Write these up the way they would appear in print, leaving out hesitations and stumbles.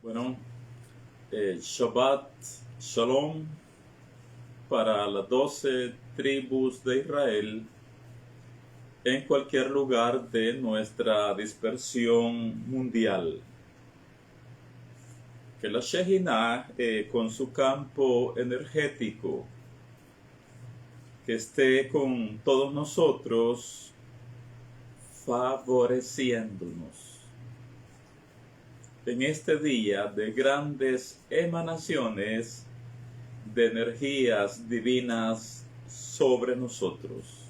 Bueno, Shabbat Shalom para las 12 tribus de Israel en cualquier lugar de nuestra dispersión mundial. Que la Shejinah, con su campo energético, que esté con todos nosotros, favoreciéndonos en este día de grandes emanaciones de energías divinas sobre nosotros.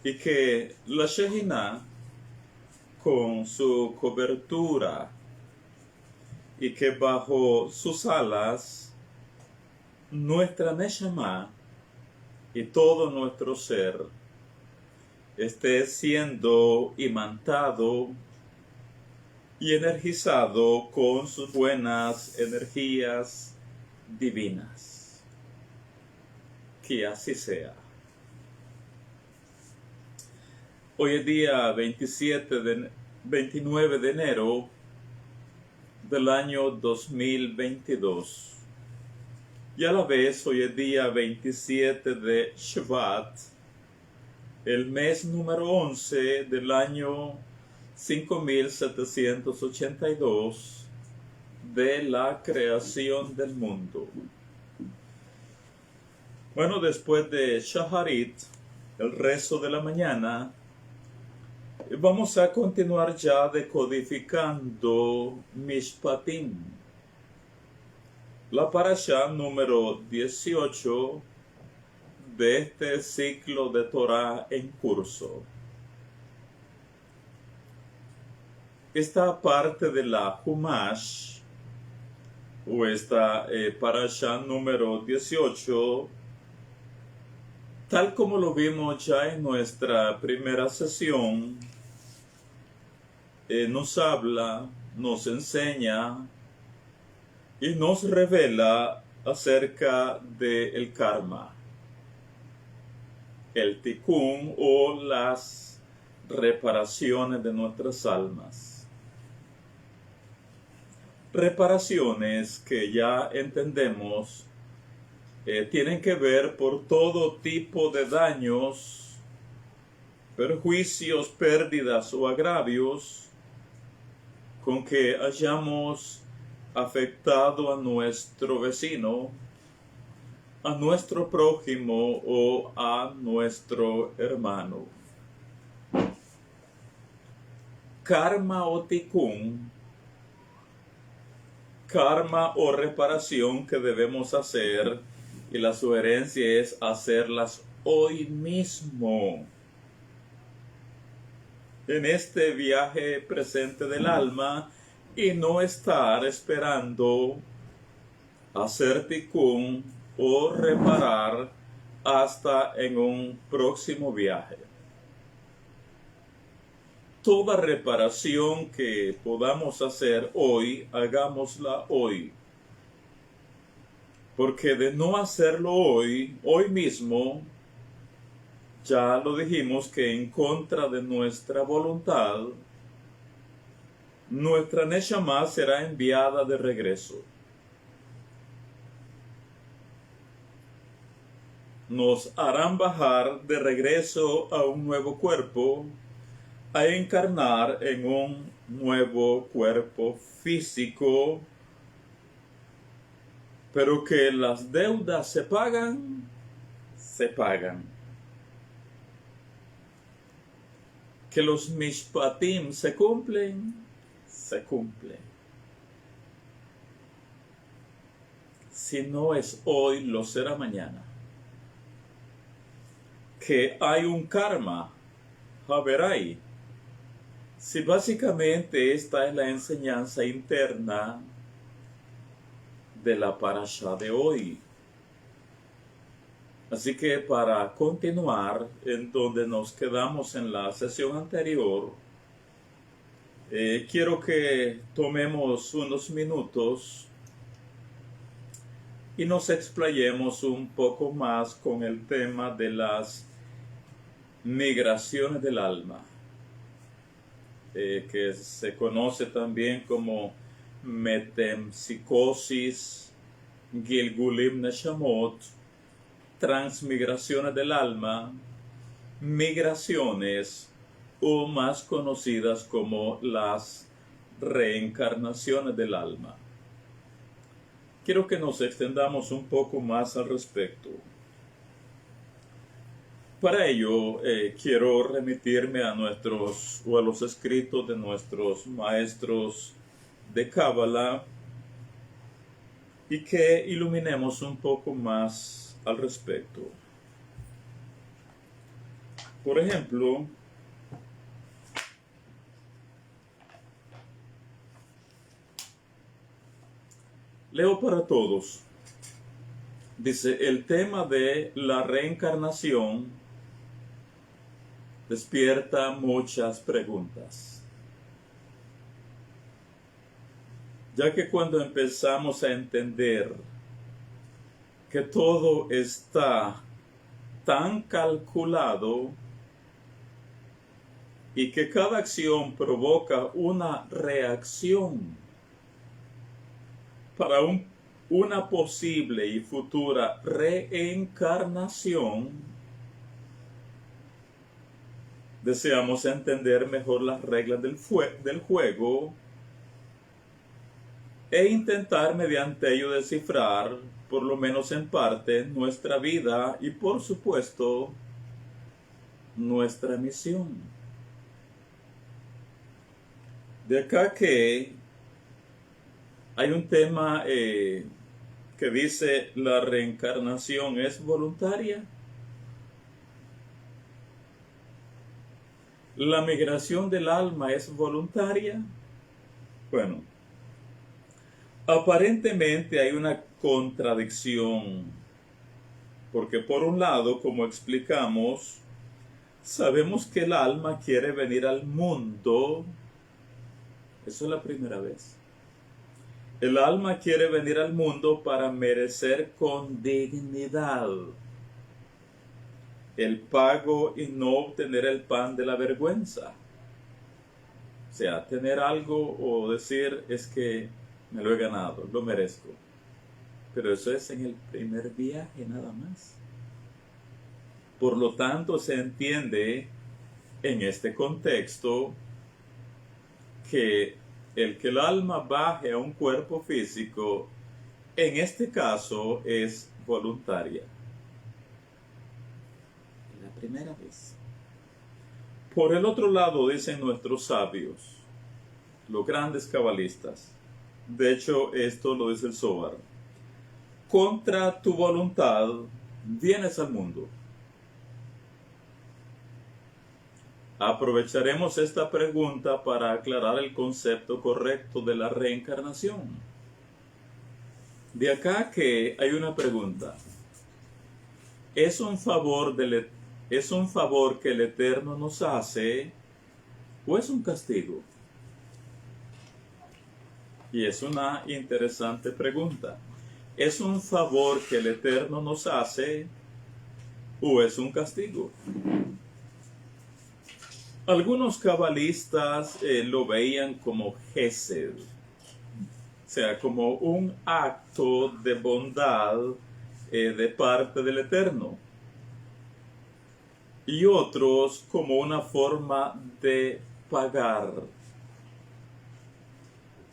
Y que la Shejinah, con su cobertura, y que bajo sus alas nuestra Neshama y todo nuestro ser esté siendo imantado y energizado con sus buenas energías divinas. Que así sea. Hoy es día 29 de enero del año 2022. Y a la vez hoy es día 27 de Shvat, el mes número 11 del año 5782 de la creación del mundo. Bueno, después de Shaharit, el rezo de la mañana, vamos a continuar ya decodificando Mishpatim, la parashá número 18 de este ciclo de Torah en curso. Esta parte de la Humash, o esta parashá número 18, tal como lo vimos ya en nuestra primera sesión, nos habla, nos enseña y nos revela acerca del karma, el tikkun o las reparaciones de nuestras almas. Reparaciones que ya entendemos tienen que ver por todo tipo de daños, perjuicios, pérdidas o agravios con que hayamos afectado a nuestro vecino, a nuestro prójimo o a nuestro hermano. Karma o tikkun, karma o reparación que debemos hacer, y la sugerencia es hacerlas hoy mismo. En este viaje presente del alma, y no estar esperando hacer tikkun o reparar hasta en un próximo viaje. Toda reparación que podamos hacer hoy, hagámosla hoy. Porque de no hacerlo hoy mismo, ya lo dijimos que en contra de nuestra voluntad, nuestra Neshama será enviada de regreso. Nos harán bajar de regreso a un nuevo cuerpo, a encarnar en un nuevo cuerpo físico, pero que las deudas se pagan. Que los mishpatim se cumplen. Si no es hoy, lo será mañana. Que hay un karma, haberai. Si básicamente esta es la enseñanza interna de la parashá de hoy. Así que para continuar en donde nos quedamos en la sesión anterior, quiero que tomemos unos minutos y nos explayemos un poco más con el tema de las migraciones del alma. Que se conoce también como metempsicosis, Gilgulim Neshamot, transmigraciones del alma, migraciones o más conocidas como las reencarnaciones del alma. Quiero que nos extendamos un poco más al respecto. Para ello, quiero remitirme a los escritos de nuestros maestros de Cábala y que iluminemos un poco más al respecto. Por ejemplo, leo para todos. Dice, el tema de la reencarnación despierta muchas preguntas, ya que cuando empezamos a entender que todo está tan calculado y que cada acción provoca una reacción para una posible y futura reencarnación, deseamos entender mejor las reglas del juego e intentar mediante ello descifrar, por lo menos en parte, nuestra vida y por supuesto nuestra misión. De acá que hay un tema que dice la reencarnación es voluntaria. ¿La migración del alma es voluntaria? Bueno, aparentemente hay una contradicción, porque por un lado, como explicamos, sabemos que el alma quiere venir al mundo. Eso es la primera vez. El alma quiere venir al mundo para merecer con dignidad el pago y no obtener el pan de la vergüenza. O sea, tener algo o decir es que me lo he ganado, lo merezco. Pero eso es en el primer viaje nada más. Por lo tanto, se entiende en este contexto que el alma baje a un cuerpo físico, en este caso, es voluntaria. La primera vez. Por el otro lado, dicen nuestros sabios, los grandes cabalistas, de hecho, esto lo dice el Zohar, contra tu voluntad vienes al mundo. Aprovecharemos esta pregunta para aclarar el concepto correcto de la reencarnación. De acá que hay una pregunta. ¿Es un favor que el Eterno nos hace o es un castigo? Y es una interesante pregunta. ¿Es un favor que el Eterno nos hace o es un castigo? Algunos cabalistas lo veían como gesed, o sea, como un acto de bondad de parte del Eterno. Y otros como una forma de pagar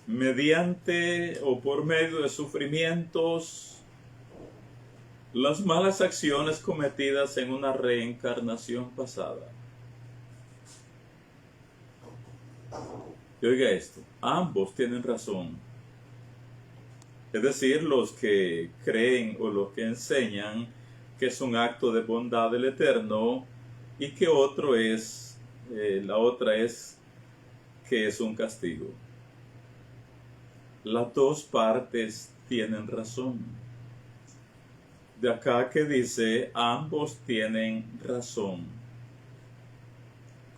mediante o por medio de sufrimientos las malas acciones cometidas en una reencarnación pasada. Y oiga esto, ambos tienen razón. Es decir, los que creen o los que enseñan que es un acto de bondad del Eterno y que la otra es que es un castigo. Las dos partes tienen razón. De acá que dice, ambos tienen razón,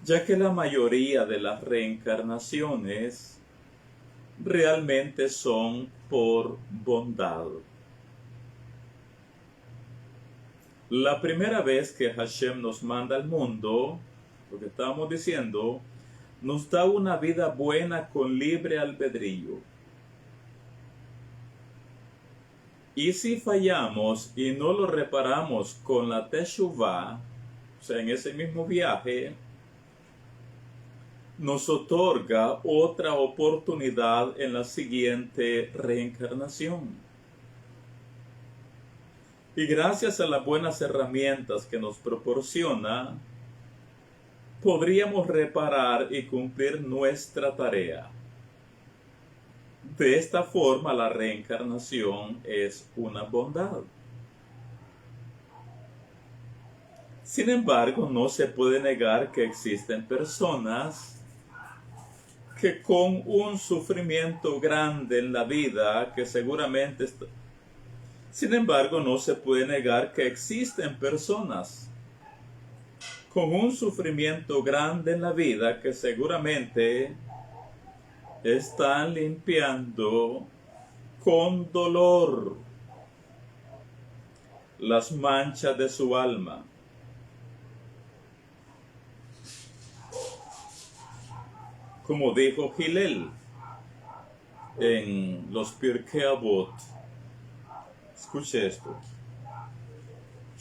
ya que la mayoría de las reencarnaciones realmente son por bondad. La primera vez que Hashem nos manda al mundo, lo que estábamos diciendo, nos da una vida buena con libre albedrío. Y si fallamos y no lo reparamos con la Teshuvah, o sea, en ese mismo viaje, nos otorga otra oportunidad en la siguiente reencarnación. Y gracias a las buenas herramientas que nos proporciona, podríamos reparar y cumplir nuestra tarea. De esta forma, la reencarnación es una bondad. Sin embargo, no se puede negar que existen personas que con un sufrimiento grande en la vida, que seguramente Sin embargo, no se puede negar que existen personas con un sufrimiento grande en la vida que seguramente están limpiando con dolor las manchas de su alma. Como dijo Hillel en los Pirkei Avot, escuche esto.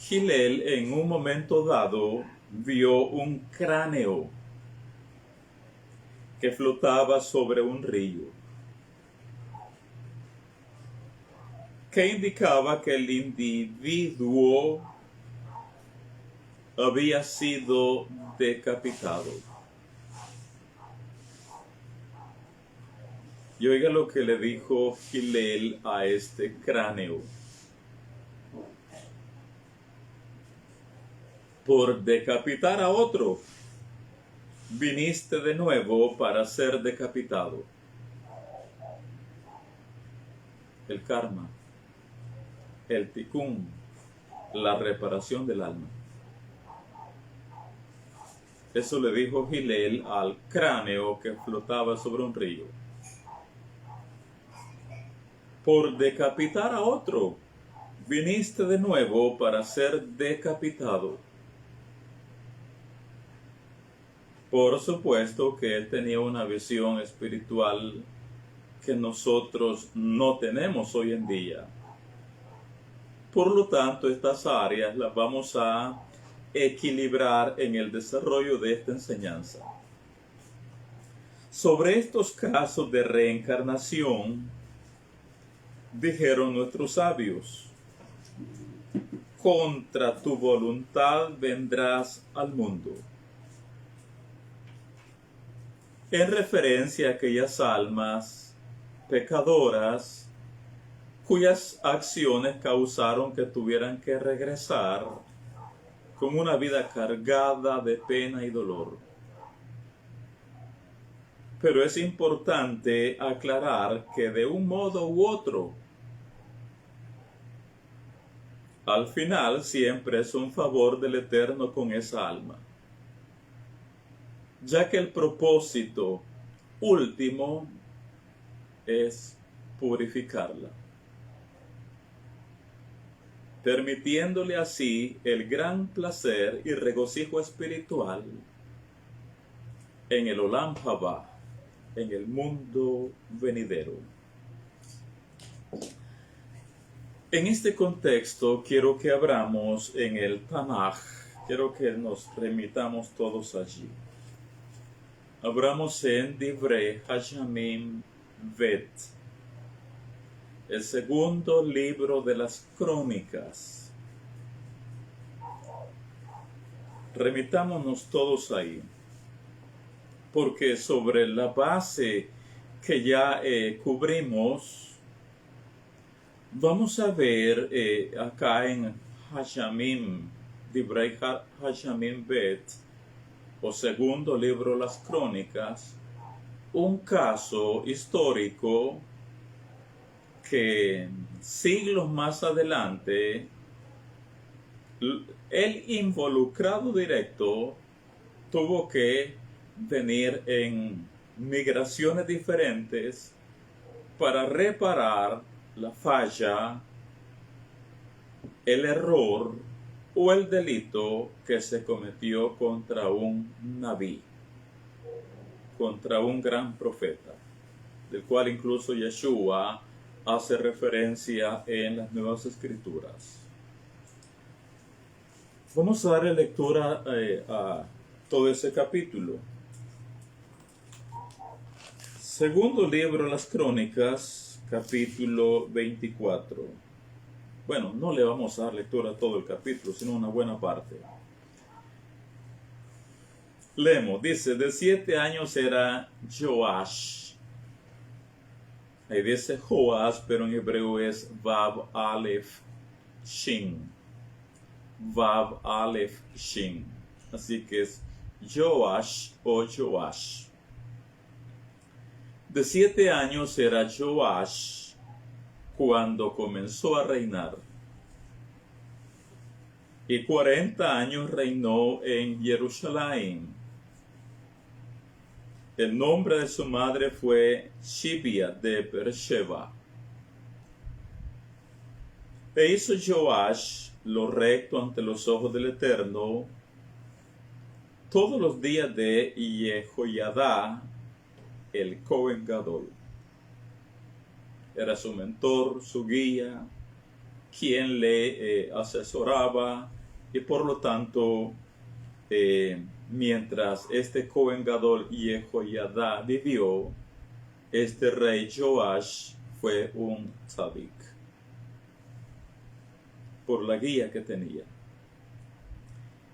Hillel en un momento dado vio un cráneo que flotaba sobre un río, que indicaba que el individuo había sido decapitado. Y oiga lo que le dijo Hillel a este cráneo. Por decapitar a otro, viniste de nuevo para ser decapitado. El karma, el tikkun, la reparación del alma. Eso le dijo Hillel al cráneo que flotaba sobre un río. Por decapitar a otro, viniste de nuevo para ser decapitado. Por supuesto que él tenía una visión espiritual que nosotros no tenemos hoy en día. Por lo tanto, estas áreas las vamos a equilibrar en el desarrollo de esta enseñanza. Sobre estos casos de reencarnación, dijeron nuestros sabios: contra tu voluntad vendrás al mundo. En referencia a aquellas almas pecadoras cuyas acciones causaron que tuvieran que regresar con una vida cargada de pena y dolor. Pero es importante aclarar que de un modo u otro, al final siempre es un favor del Eterno con esa alma, ya que el propósito último es purificarla, permitiéndole así el gran placer y regocijo espiritual en el Olam Haba, en el mundo venidero. En este contexto quiero que abramos en el Tanaj, quiero que nos remitamos todos allí. Abramos en Divrei Hayamim Bet, el segundo libro de las Crónicas. Remitámonos todos ahí, porque sobre la base que ya cubrimos, vamos a ver acá en Hayamim, Divrei Hayamim Bet, o segundo libro de las Crónicas, un caso histórico que siglos más adelante el involucrado directo tuvo que venir en migraciones diferentes para reparar la falla, el error o el delito que se cometió contra un nabí, contra un gran profeta, del cual incluso Yeshua hace referencia en las Nuevas Escrituras. Vamos a darle lectura a todo ese capítulo. Segundo libro de las Crónicas, capítulo 24. Bueno, no le vamos a dar lectura a todo el capítulo, sino una buena parte. Leemos, dice, de 7 años era Joash. Ahí dice Joash, pero en hebreo es Vav Aleph Shin. Vav Aleph Shin. Así que es Joash o Joash. De 7 años era Joash cuando comenzó a reinar. Y 40 años reinó en Jerusalén. El nombre de su madre fue Shibia de Beersheba. E hizo Joash lo recto ante los ojos del Eterno todos los días de Jehoiada, el Cohen Gadol. Era su mentor, su guía, quien le asesoraba, y por lo tanto, mientras este Cohen Gadol Jehoiada vivió, este rey Joash fue un tzadik, por la guía que tenía.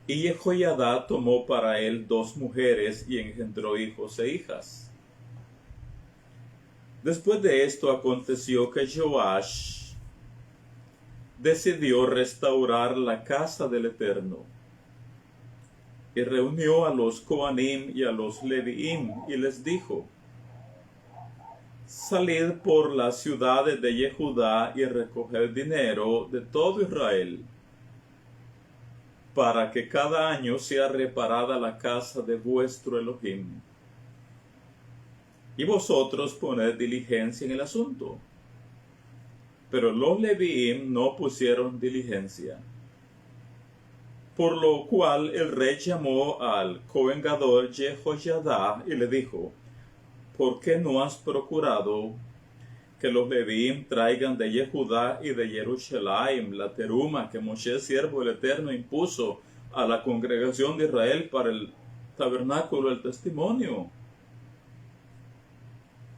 Y Jehoiada tomó para él 2 mujeres y engendró hijos e hijas. Después de esto aconteció que Joash decidió restaurar la casa del Eterno y reunió a los Coanim y a los Leviim y les dijo: salid por las ciudades de Yehudá y recoged dinero de todo Israel, para que cada año sea reparada la casa de vuestro Elohim. Y vosotros poned diligencia en el asunto. Pero los Leviim no pusieron diligencia. Por lo cual el rey llamó al Cohen Gadol Jehoiada y le dijo: ¿por qué no has procurado que los Leviim traigan de Yehudá y de Jerusalén la teruma que Moshe, siervo del Eterno, impuso a la congregación de Israel para el tabernáculo del testimonio?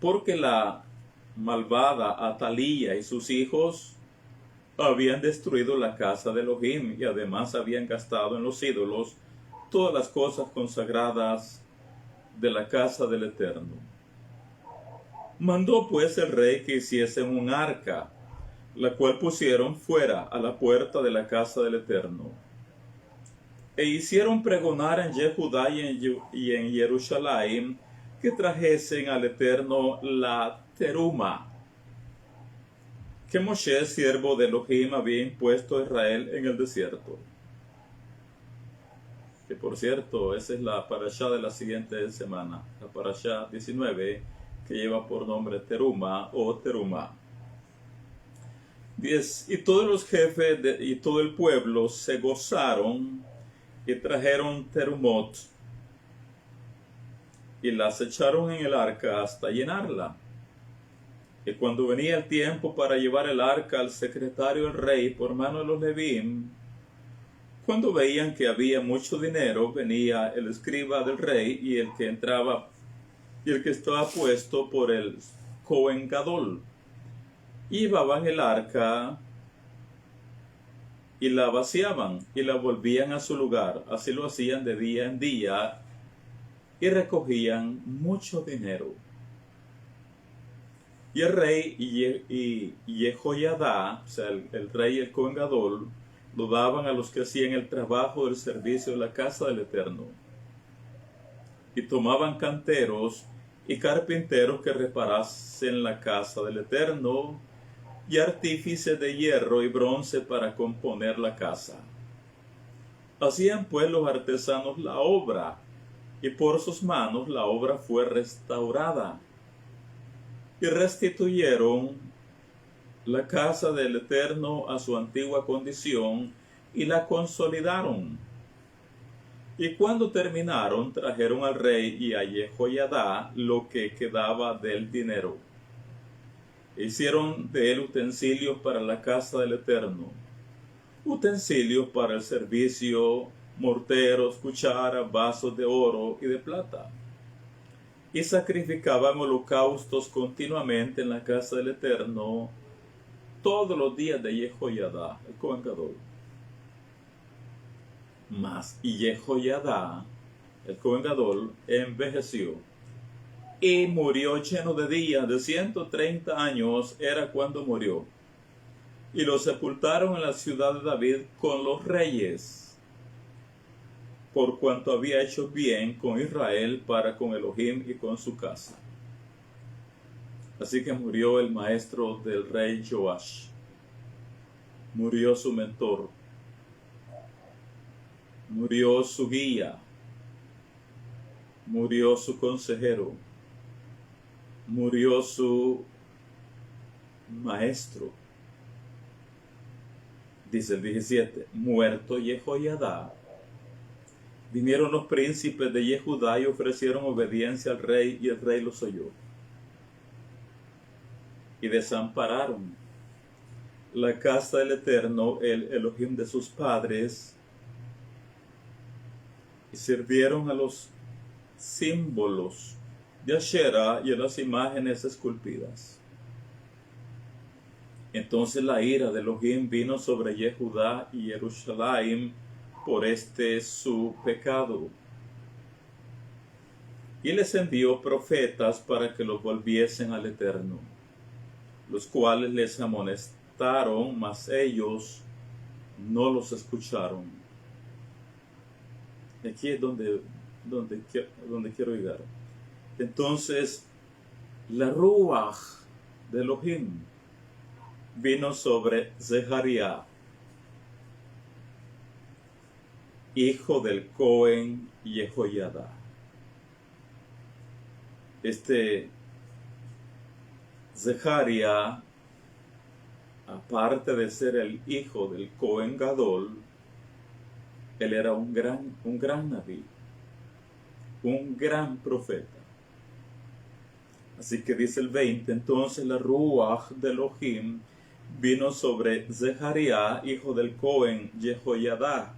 Porque la malvada Atalía y sus hijos habían destruido la casa de Elohim y además habían gastado en los ídolos todas las cosas consagradas de la casa del Eterno. Mandó pues el rey que hiciesen un arca, la cual pusieron fuera a la puerta de la casa del Eterno. E hicieron pregonar en Yehudá y en Jerusalén que trajesen al Eterno la teruma que Moshe, siervo de Elohim, había impuesto a Israel en el desierto. Que por cierto, esa es la parashá de la siguiente semana, la parashá 19, que lleva por nombre teruma o teruma. 10. Y todos los jefes y todo el pueblo se gozaron y trajeron terumot y las echaron en el arca hasta llenarla. Y cuando venía el tiempo para llevar el arca al secretario del rey por mano de los Levín, cuando veían que había mucho dinero, venía el escriba del rey y el que entraba y el que estaba puesto por el Cohen Gadol. Llevaban el arca y la vaciaban y la volvían a su lugar. Así lo hacían de día en día y recogían mucho dinero. Y el rey y Jehoiada, o sea, el rey y el Cohen Gadol, lo daban a los que hacían el trabajo del servicio de la casa del Eterno. Y tomaban canteros y carpinteros que reparasen la casa del Eterno, y artífices de hierro y bronce para componer la casa. Hacían pues los artesanos la obra, y por sus manos la obra fue restaurada. Y restituyeron la casa del Eterno a su antigua condición y la consolidaron. Y cuando terminaron, trajeron al rey y a Jehoiada lo que quedaba del dinero. Hicieron de él utensilios para la casa del Eterno, utensilios para el servicio, morteros, cucharas, vasos de oro y de plata. Y sacrificaban holocaustos continuamente en la casa del Eterno todos los días de Jehoiada, el Cohen Gadol. Y Jehoiada, el Cohen Gadol, envejeció y murió lleno de días, de 130 años era cuando murió. Y lo sepultaron en la ciudad de David con los reyes, por cuanto había hecho bien con Israel para con Elohim y con su casa. Así que murió el maestro del rey Joash, murió su mentor, murió su guía, murió su consejero, murió su maestro. Dice el 17, muerto Jehoiada, vinieron los príncipes de Yehudá y ofrecieron obediencia al rey, y el rey los oyó. Y desampararon la casa del Eterno, el Elohim de sus padres, y sirvieron a los símbolos de Asherah y a las imágenes esculpidas. Entonces la ira de Elohim vino sobre Yehudá y Jerusalén por su pecado. Y les envió profetas para que los volviesen al Eterno, los cuales les amonestaron, mas ellos no los escucharon. Aquí es donde quiero llegar. Entonces, la Ruach de Elohim vino sobre Zeharia, hijo del Cohen Jehoiada. Zeharia, aparte de ser el hijo del Cohen Gadol, él era un gran nabí, un gran profeta. Así que dice el 20, entonces la Ruach de Elohim vino sobre Zeharia, hijo del Cohen Jehoiada,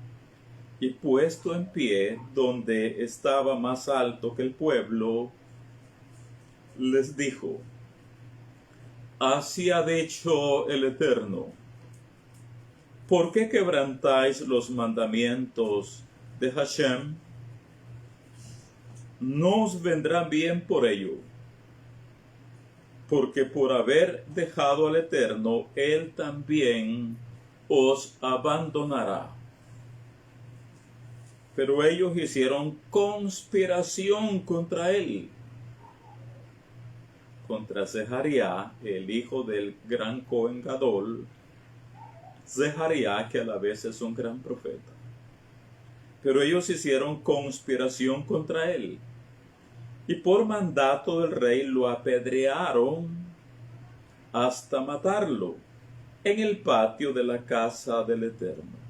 y puesto en pie donde estaba más alto que el pueblo, les dijo: así ha dicho el Eterno, ¿por qué quebrantáis los mandamientos de Hashem? No os vendrá bien por ello, porque por haber dejado al Eterno, Él también os abandonará. Pero ellos hicieron conspiración contra él, contra Zeharia, el hijo del gran Cohen Gadol, Zeharia, que a la vez es un gran profeta. Pero ellos hicieron conspiración contra él, y por mandato del rey lo apedrearon hasta matarlo en el patio de la casa del Eterno.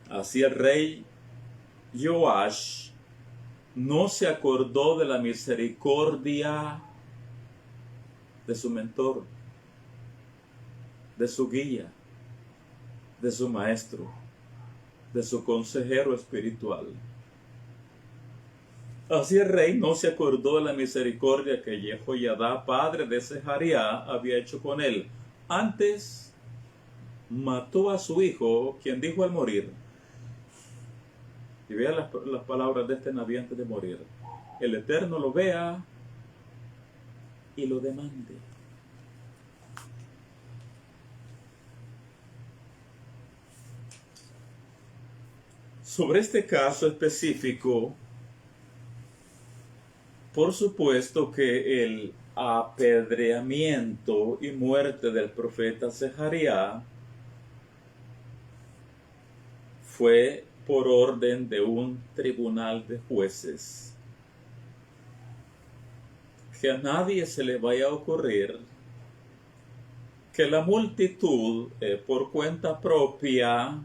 Así el rey Joash no se acordó de la misericordia de su mentor, de su guía, de su maestro, de su consejero espiritual. Así el rey no se acordó de la misericordia que Jehoiada, padre de Zeharia, había hecho con él. Antes mató a su hijo, quien dijo al morir, y vea las palabras de este nabí antes de morir: el Eterno lo vea y lo demande. Sobre este caso específico, por supuesto que el apedreamiento y muerte del profeta Zeharia fue por orden de un tribunal de jueces. Que a nadie se le vaya a ocurrir que la multitud por cuenta propia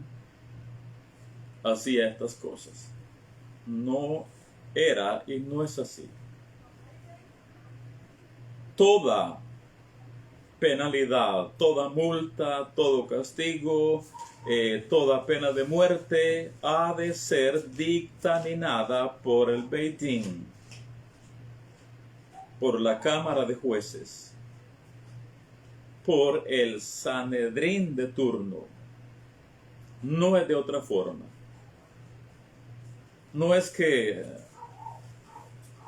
hacía estas cosas. No era y no es así. toda penalidad, toda multa, todo castigo, toda pena de muerte ha de ser dictaminada por el Beit Din, por la Cámara de Jueces, por el Sanedrín de turno. No es de otra forma. No es que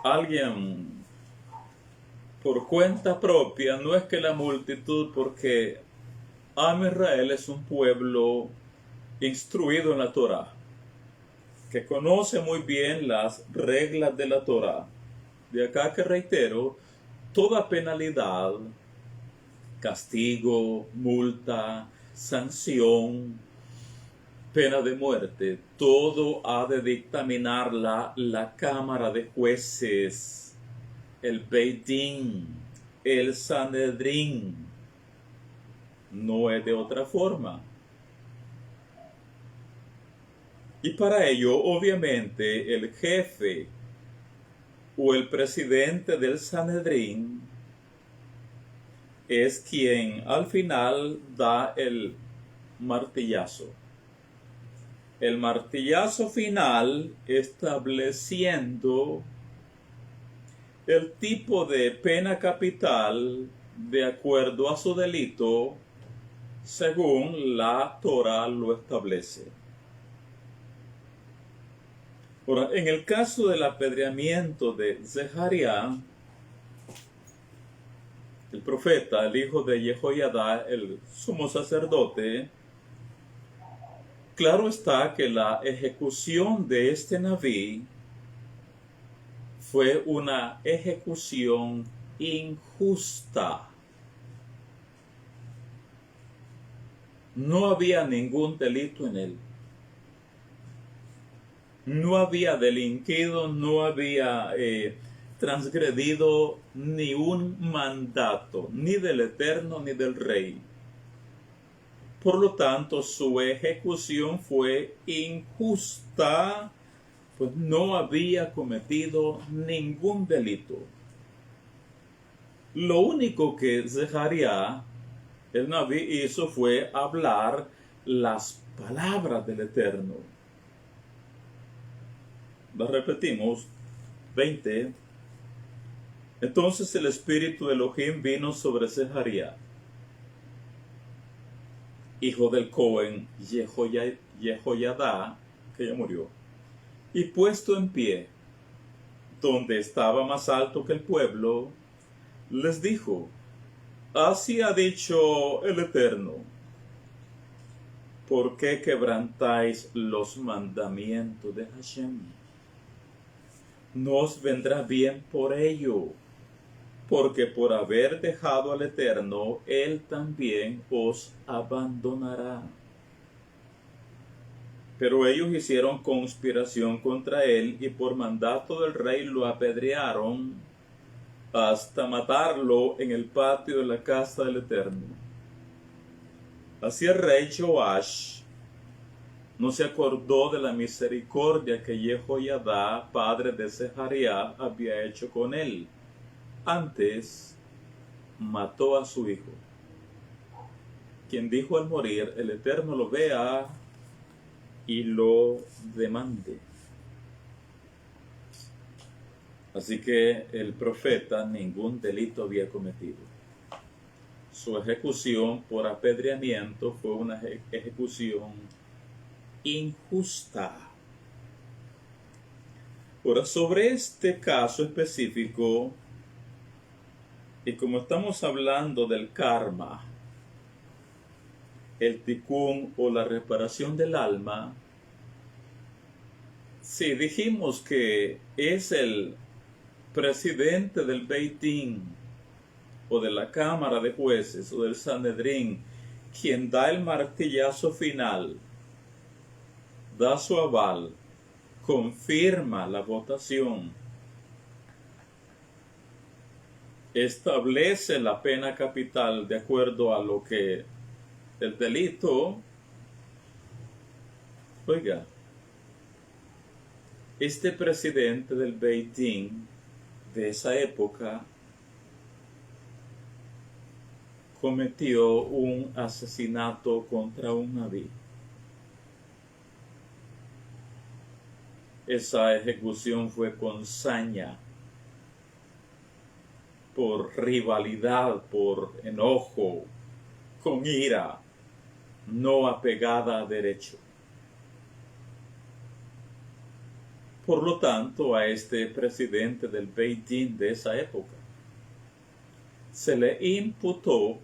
alguien por cuenta propia, no es que la multitud, porque Am Israel es un pueblo instruido en la Torá, que conoce muy bien las reglas de la Torá. De acá que reitero, toda penalidad, castigo, multa, sanción, pena de muerte, todo ha de dictaminarla la Cámara de Jueces, el Beit Din, el Sanedrín. No es de otra forma. Y para ello, obviamente, el jefe o el presidente del Sanedrín es quien al final da el martillazo. El martillazo final estableciendo el tipo de pena capital de acuerdo a su delito según la Torá lo establece. Ahora, en el caso del apedreamiento de Zeharia, el profeta, el hijo de Jehoiada, el sumo sacerdote, claro está que la ejecución de este Naví fue una ejecución injusta. No había ningún delito en él. No había delinquido, no había transgredido ni un mandato, ni del Eterno ni del Rey. Por lo tanto, su ejecución fue injusta, pues no había cometido ningún delito. Lo único que Zeharia, el Naví, hizo fue hablar las palabras del Eterno. La repetimos, 20. Entonces el espíritu de Elohim vino sobre Zeharia, hijo del Cohen Jehoiada, que ya murió, y puesto en pie, donde estaba más alto que el pueblo, les dijo: así ha dicho el Eterno, ¿por qué quebrantáis los mandamientos de Hashem? No os vendrá bien por ello, porque por haber dejado al Eterno, Él también os abandonará. Pero ellos hicieron conspiración contra él y por mandato del rey lo apedrearon hasta matarlo en el patio de la casa del Eterno. Así el rey Joash no se acordó de la misericordia que Jehoiada, padre de Zeharia, había hecho con él. Antes mató a su hijo, quien dijo al morir: el Eterno lo vea y lo demande. Así que el profeta ningún delito había cometido. Su ejecución por apedreamiento fue una ejecución injusta. Ahora, sobre este caso específico, y como estamos hablando del karma, el tikkun o la reparación del alma, si dijimos que es el presidente del Beit Din o de la Cámara de Jueces o del Sanedrín quien da el martillazo final, da su aval, confirma la votación, establece la pena capital de acuerdo a lo que el delito. Oiga, este presidente del Beit Din de esa época cometió un asesinato contra un nabí. Esa ejecución fue con saña, por rivalidad, por enojo, con ira, no apegada a derecho. Por lo tanto, a este presidente del Beit Din de esa época se le imputó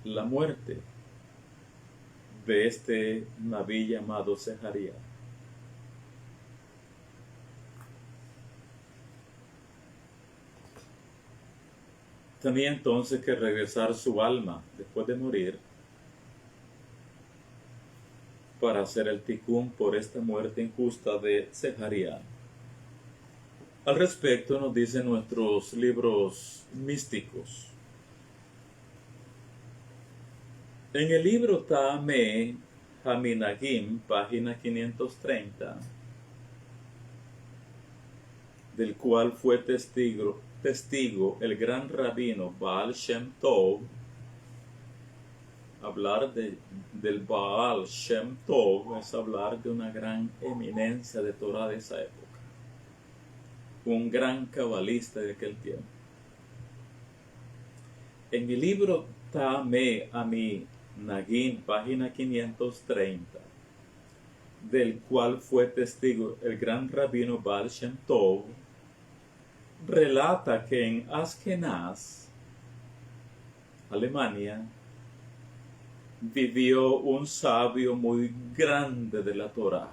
la muerte de este nabí llamado Sejaría. Tenía entonces que regresar su alma después de morir para hacer el tikkun por esta muerte injusta de Sejaría. Al respecto nos dicen nuestros libros místicos. En el libro Ta'ameh Haminagim, página 530, del cual fue testigo el gran rabino Baal Shem Tov. Hablar del Baal Shem Tov es hablar de una gran eminencia de Torah de esa época, un gran cabalista de aquel tiempo. En el libro Ta'ameh Haminagim, página 530, del cual fue testigo el gran rabino Baal Shem Tov, relata que en Askenaz, Alemania, vivió un sabio muy grande de la Torá.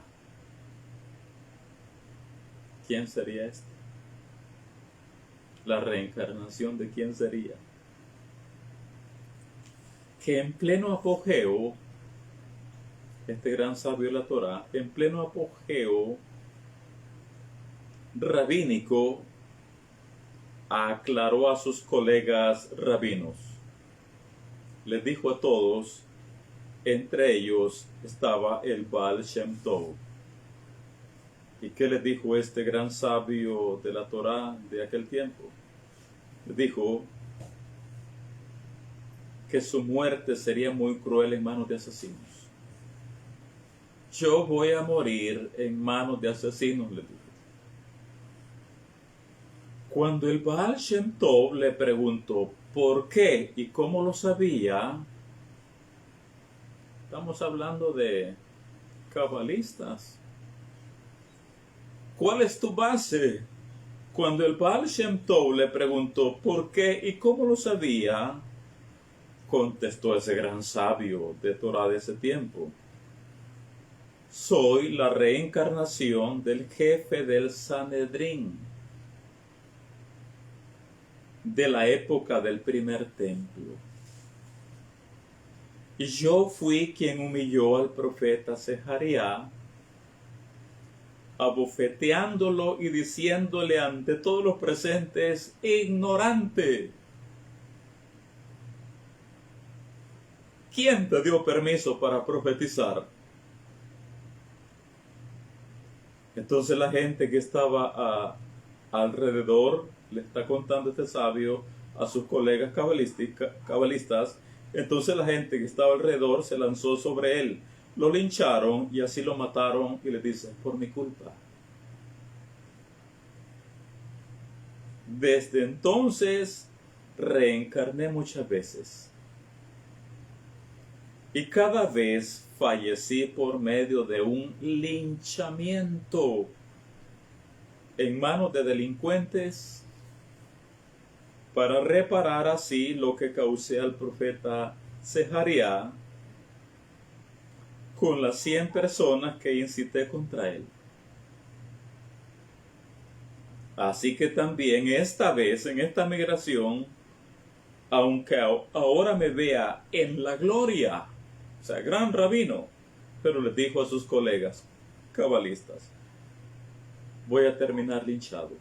¿Quién sería este? La reencarnación de quién sería. Que en pleno apogeo, este gran sabio de la Torá, en pleno apogeo rabínico, aclaró a sus colegas rabinos. Les dijo a todos, entre ellos estaba el Baal Shem Tov. ¿Y qué les dijo este gran sabio de la Torá de aquel tiempo? Les dijo que su muerte sería muy cruel en manos de asesinos. Yo voy a morir en manos de asesinos, les dijo. Cuando el Baal Shem Tov le preguntó por qué y cómo lo sabía, estamos hablando de cabalistas. ¿Cuál es tu base? Cuando el Baal Shem Tov le preguntó por qué y cómo lo sabía, contestó ese gran sabio de Torah de ese tiempo: soy la reencarnación del jefe del Sanedrín de la época del primer templo. Y yo fui quien humilló al profeta Sejaría, abofeteándolo y diciéndole ante todos los presentes: ignorante. ¿Quién te dio permiso para profetizar? Entonces la gente que estaba alrededor le está contando este sabio a sus colegas cabalistas. Entonces la gente que estaba alrededor se lanzó sobre él, lo lincharon y así lo mataron, y le dice: por mi culpa. Desde entonces reencarné muchas veces, y cada vez fallecí por medio de un linchamiento en manos de delincuentes, para reparar así lo que causé al profeta Sejaría con las 100 personas que incité contra él. Así que también esta vez, en esta migración, aunque ahora me vea en la gloria, o sea, gran rabino, pero les dijo a sus colegas cabalistas: voy a terminar linchado.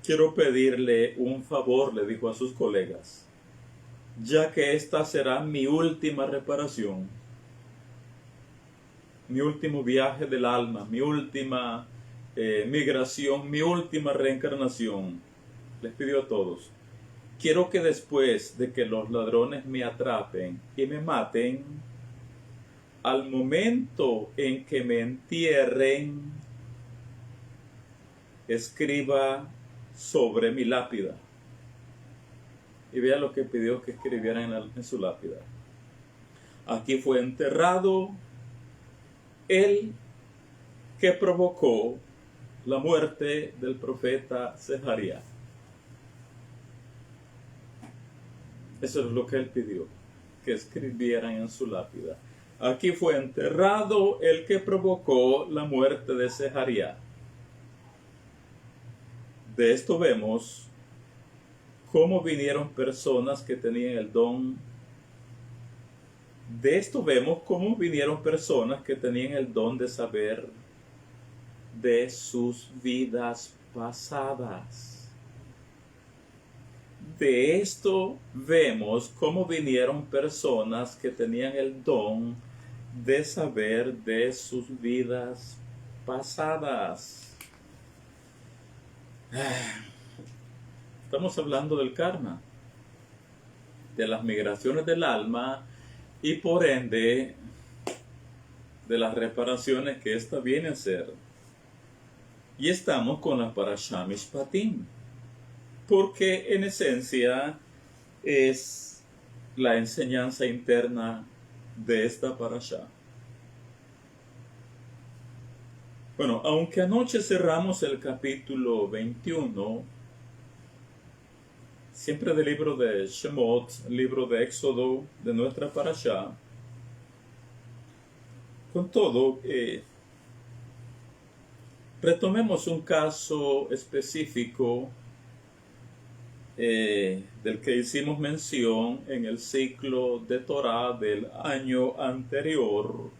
Quiero pedirle un favor, le dijo a sus colegas, ya que esta será mi última reparación, mi último viaje del alma, mi última migración, mi última reencarnación. les pidió a todos: quiero que después de que los ladrones me atrapen y me maten, al momento en que me entierren, escriba sobre mi lápida. Y vea lo que pidió que escribieran en su lápida: aquí fue enterrado el que provocó la muerte del profeta Zacarías. Eso es lo que él pidió, que escribieran en su lápida: aquí fue enterrado el que provocó la muerte de Zacarías. De esto vemos cómo vinieron personas que tenían el don. De esto vemos cómo vinieron personas que tenían el don de saber de sus vidas pasadas. De esto vemos cómo vinieron personas que tenían el don de saber de sus vidas pasadas. Estamos hablando del karma, de las migraciones del alma y por ende de las reparaciones que ésta viene a hacer. Y estamos con la Parashá Mishpatim, porque en esencia es la enseñanza interna de esta Parashá. Bueno, aunque anoche cerramos el capítulo 21, siempre del libro de Shemot, libro de Éxodo de nuestra Parashá, con todo, retomemos un caso específico del que hicimos mención en el ciclo de Torah del año anterior.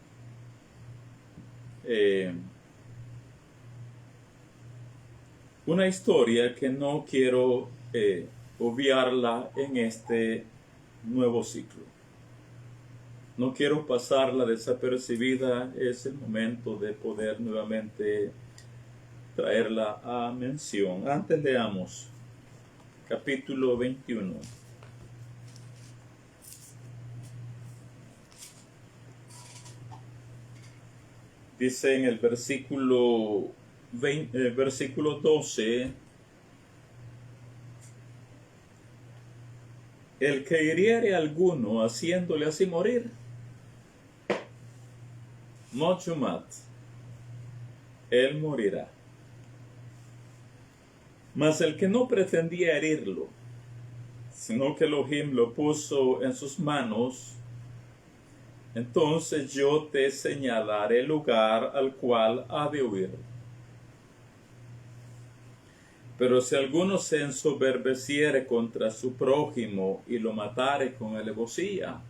Una historia que no quiero obviarla en este nuevo ciclo. No quiero pasarla desapercibida. Es el momento de poder nuevamente traerla a mención. Antes leamos capítulo 21. Dice en el versículo 12: el que hiriere a alguno haciéndole así morir, Mochumat, él morirá. Mas el que no pretendía herirlo, sino que Elohim lo puso en sus manos, entonces yo te señalaré el lugar al cual ha de huir. Pero si alguno se ensoberbeciere contra su prójimo y lo matare con alevosía,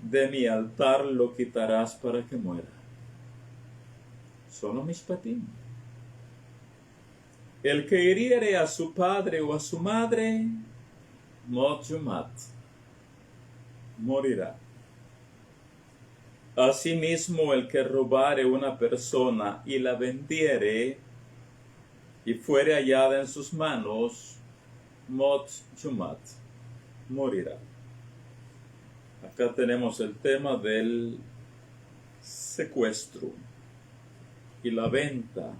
de mi altar lo quitarás para que muera. Solo Mishpatim. El que hiriere a su padre o a su madre, Mochumat, morirá. Asimismo, el que robare una persona y la vendiere y fuere hallada en sus manos, Mochumat, morirá. Acá tenemos el tema del secuestro y la venta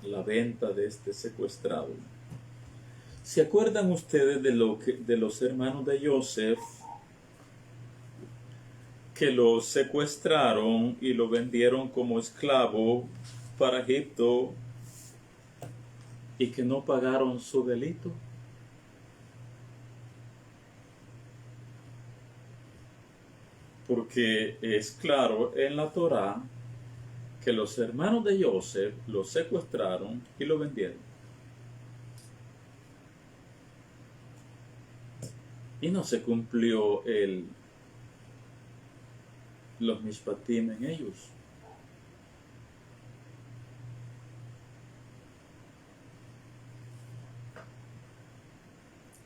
de este secuestrado. ¿Se acuerdan ustedes de los hermanos de Joseph que lo secuestraron y lo vendieron como esclavo para Egipto y que no pagaron su delito? Porque es claro en la Torá que los hermanos de Joseph lo secuestraron y lo vendieron. Y no se cumplió los mishpatim en ellos.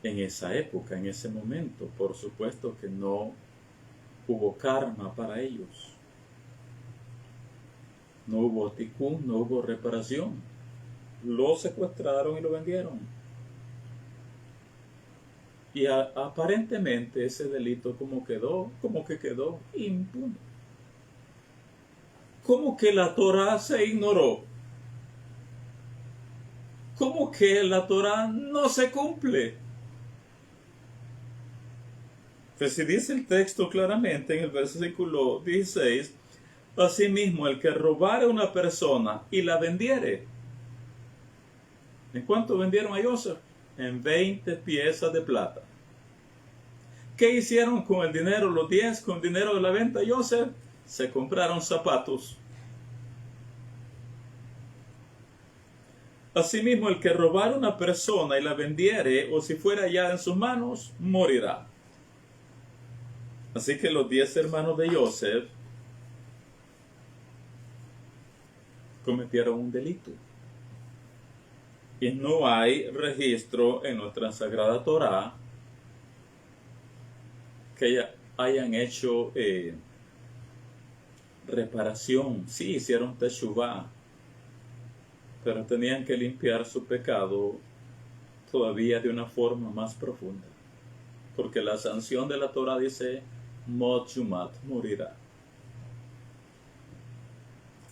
En esa época, en ese momento, por supuesto que no hubo karma para ellos. No hubo tikkun, no hubo reparación. lo secuestraron y lo vendieron. Y aparentemente ese delito como que quedó impune. Como que la Torá se ignoró. Como que la Torá no se cumple. Pues si dice el texto claramente en el versículo 16, asimismo el que robare a una persona y la vendiere. ¿En cuánto vendieron a Joseph? En 20 piezas de plata. ¿Qué hicieron con el dinero, los 10, con el dinero de la venta de Joseph? Se compraron zapatos. Asimismo, el que robare a una persona y la vendiere, o si fuera hallada en sus manos, morirá. Así que los 10 hermanos de Joseph cometieron un delito. Y no hay registro en nuestra Sagrada Torá que hayan hecho reparación. Sí, hicieron teshuvá, pero tenían que limpiar su pecado todavía de una forma más profunda. Porque la sanción de la Torá dice, Mot Yumat, morirá.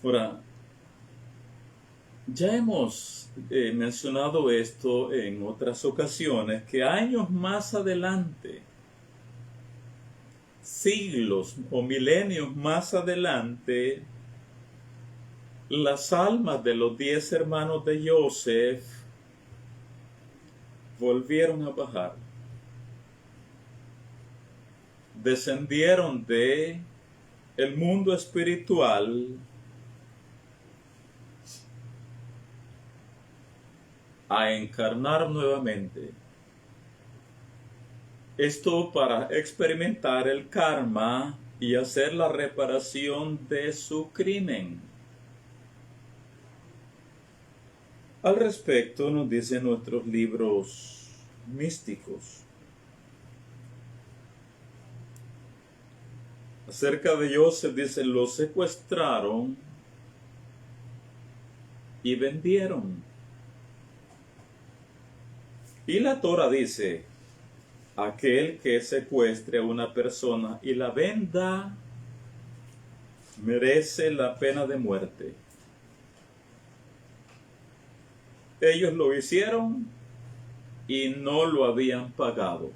Ahora, ya hemos mencionado esto en otras ocasiones, que años más adelante, siglos o milenios más adelante, las almas de los 10 hermanos de Joseph volvieron a bajar. Descendieron de el mundo espiritual a encarnar nuevamente. Esto para experimentar el karma y hacer la reparación de su crimen. Al respecto nos dicen nuestros libros místicos. Acerca de Joseph dice, lo secuestraron y vendieron. Y la Torá dice, aquel que secuestre a una persona y la venda, merece la pena de muerte. Ellos lo hicieron y no lo habían pagado.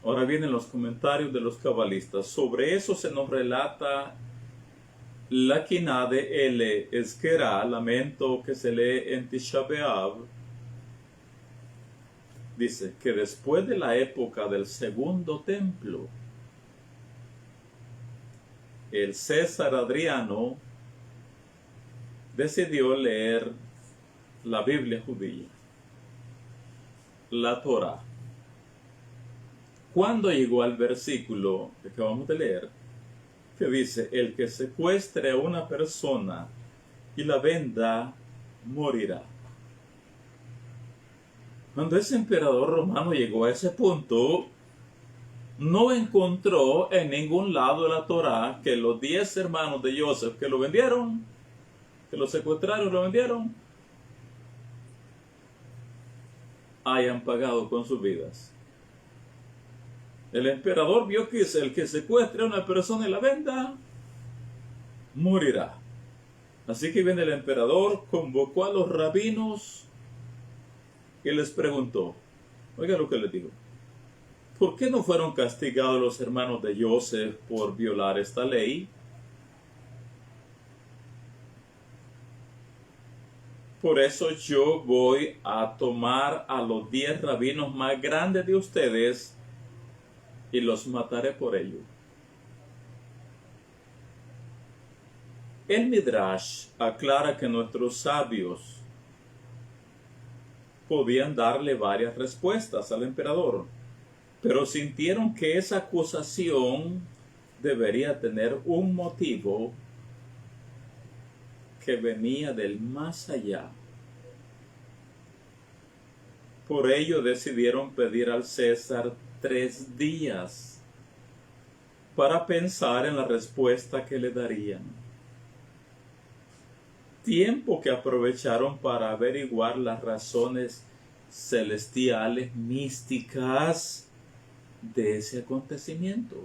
Ahora vienen los comentarios de los cabalistas. Sobre eso se nos relata la quiná de Ele Esquerá, lamento que se lee en Tisha B'Av. Dice que después de la época del segundo templo, el César Adriano decidió leer la Biblia judía, la Torá. Cuando llegó al versículo que acabamos de leer, que dice, el que secuestre a una persona y la venda, morirá. Cuando ese emperador romano llegó a ese punto, no encontró en ningún lado de la Torá que los 10 hermanos de Joseph que lo vendieron, que lo secuestraron y lo vendieron, hayan pagado con sus vidas. El emperador vio que el que secuestre a una persona y la venda, morirá. Así que viene el emperador, convocó a los rabinos y les preguntó, oiga lo que les digo, ¿por qué no fueron castigados los hermanos de Joseph por violar esta ley? Por eso yo voy a tomar a los 10 rabinos más grandes de ustedes y los mataré por ello. El Midrash aclara que nuestros sabios podían darle varias respuestas al emperador, pero sintieron que esa acusación debería tener un motivo que venía del más allá. Por ello decidieron pedir al César 3 días para pensar en la respuesta que le darían. tiempo que aprovecharon para averiguar las razones celestiales místicas de ese acontecimiento.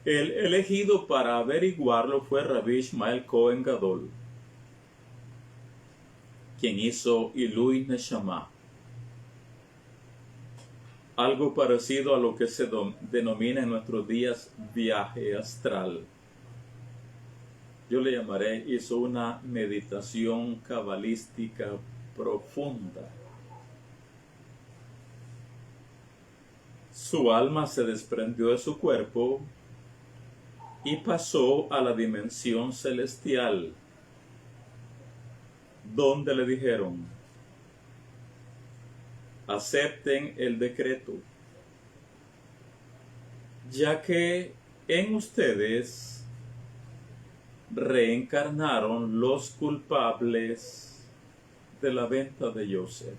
El elegido para averiguarlo fue Rabbi Ishmael Cohen Gadol, quien hizo Ilui Neshama, algo parecido a lo que se denomina en nuestros días viaje astral. Yo le llamaré, hizo una meditación cabalística profunda. Su alma se desprendió de su cuerpo y pasó a la dimensión celestial, donde le dijeron: acepten el decreto, ya que en ustedes reencarnaron los culpables de la venta de Yosef.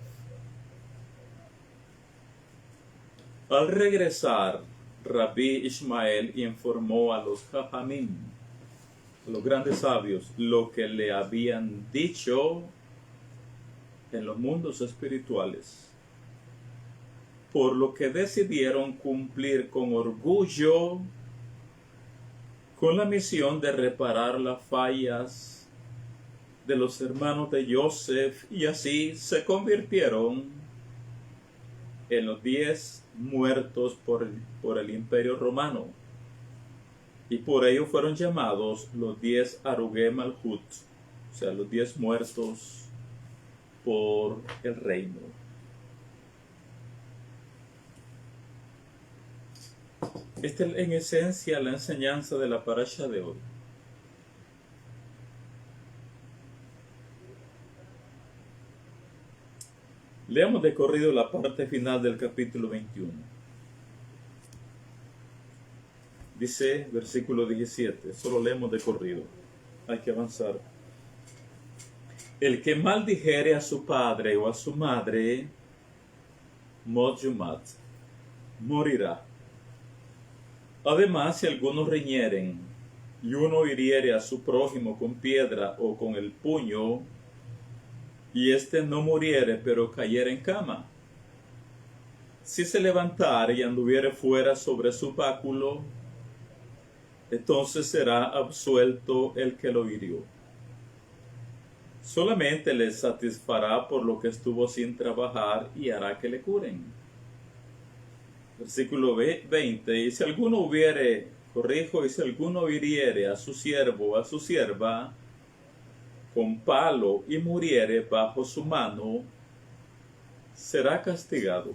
Al regresar, Rabbi Ishmael informó a los Jajamim, a los grandes sabios, lo que le habían dicho en los mundos espirituales, por lo que decidieron cumplir con orgullo con la misión de reparar las fallas de los hermanos de Yosef, y así se convirtieron en los 10 muertos por el Imperio Romano, y por ello fueron llamados los 10 Arugé Malhut, o sea, los 10 muertos por el reino. Esta es en esencia la enseñanza de la parasha de hoy. Leamos de corrido la parte final del capítulo 21. Dice, versículo 17, solo leemos de corrido, hay que avanzar. El que maldijere a su padre o a su madre, Mot Yumat, morirá. Además, si algunos riñeren y uno hiriere a su prójimo con piedra o con el puño, y éste no muriere, pero cayere en cama, si se levantare y anduviere fuera sobre su báculo, entonces será absuelto el que lo hirió. Solamente le satisfará por lo que estuvo sin trabajar y hará que le curen. Versículo 20, y si alguno y si alguno hiriere a su siervo o a su sierva con palo y muriere bajo su mano, será castigado.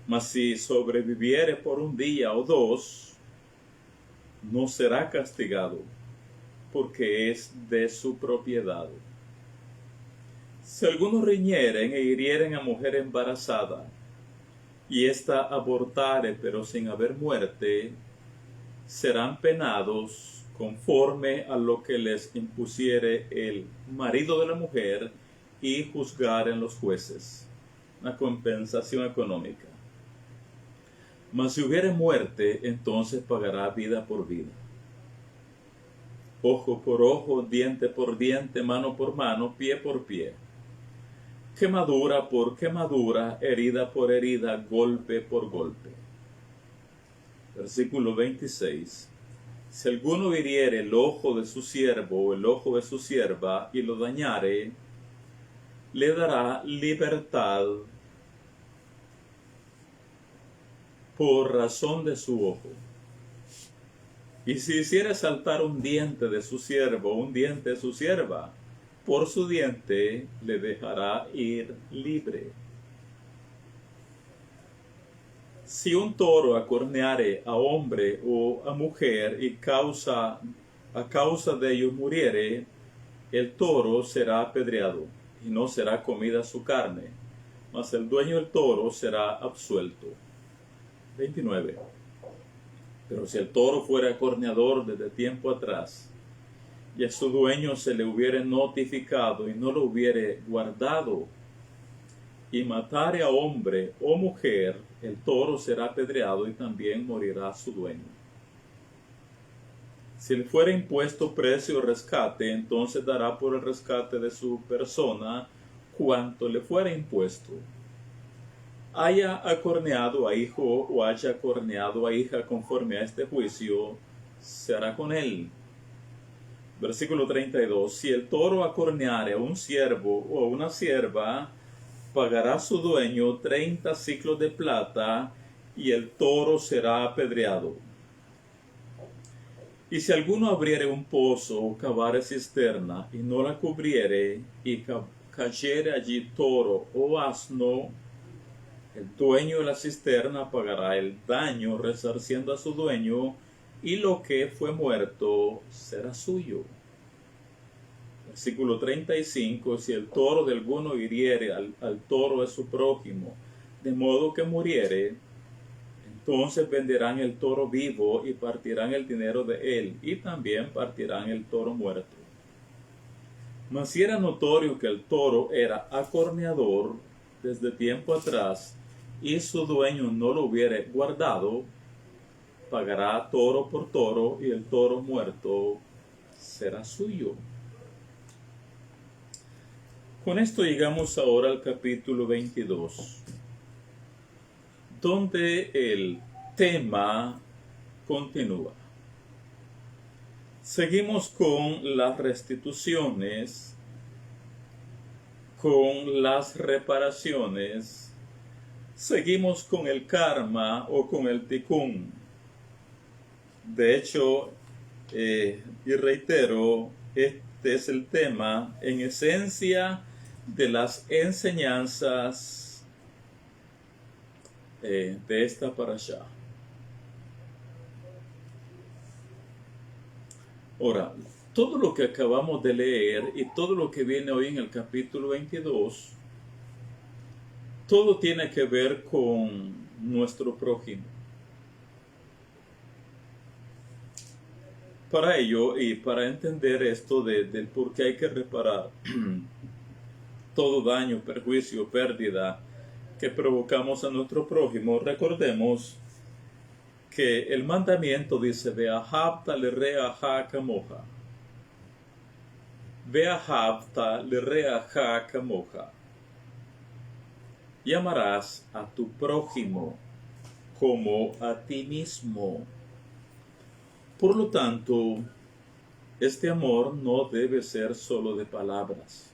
Mas si sobreviviere por un día o dos, no será castigado, porque es de su propiedad. Si algunos riñeren e hirieren a mujer embarazada, y ésta abortare pero sin haber muerte, serán penados conforme a lo que les impusiere el marido de la mujer y juzgaren los jueces. Una compensación económica. Mas si hubiere muerte, entonces pagará vida por vida. Ojo por ojo, diente por diente, mano por mano, pie por pie. Quemadura por quemadura, herida por herida, golpe por golpe. Versículo 26. Si alguno hiriere el ojo de su siervo o el ojo de su sierva y lo dañare, le dará libertad por razón de su ojo. Y si hiciere saltar un diente de su siervo o un diente de su sierva, por su diente le dejará ir libre. Si un toro acorneare a hombre o a mujer y a causa de ellos muriere, el toro será apedreado y no será comida su carne, mas el dueño del toro será absuelto. 29. Pero si el toro fuera acorneador desde tiempo atrás, y a su dueño se le hubiere notificado y no lo hubiere guardado, y matare a hombre o mujer, el toro será apedreado y también morirá su dueño. Si le fuera impuesto precio o rescate, entonces dará por el rescate de su persona cuanto le fuera impuesto. Haya acorneado a hijo o haya acorneado a hija conforme a este juicio, se hará con él. Versículo 32. Si el toro acorneare a un siervo o a una sierva, pagará su dueño 30 siclos de plata y el toro será apedreado. Y si alguno abriere un pozo o cavare cisterna y no la cubriere y cayere allí toro o asno, el dueño de la cisterna pagará el daño resarciendo a su dueño, y lo que fue muerto será suyo. Versículo 35. Si el toro de alguno hiriere al toro de su prójimo, de modo que muriere, entonces venderán el toro vivo y partirán el dinero de él, y también partirán el toro muerto. Mas si era notorio que el toro era acorneador desde tiempo atrás, y su dueño no lo hubiere guardado, pagará toro por toro, y el toro muerto será suyo. Con esto llegamos ahora al capítulo 22, donde el tema continúa. Seguimos con las restituciones, con las reparaciones, seguimos con el karma o con el tikkun. De hecho, y reitero, este es el tema en esencia de las enseñanzas de esta parashá. Ahora, todo lo que acabamos de leer y todo lo que viene hoy en el capítulo 22, todo tiene que ver con nuestro prójimo. Para ello y para entender esto del por qué hay que reparar todo daño, perjuicio, pérdida que provocamos a nuestro prójimo, recordemos que el mandamiento dice: Ve'ahavta lireaja kamoja. Ve'ahavta lireaja kamoja. Y amarás a tu prójimo como a ti mismo. Por lo tanto, este amor no debe ser solo de palabras,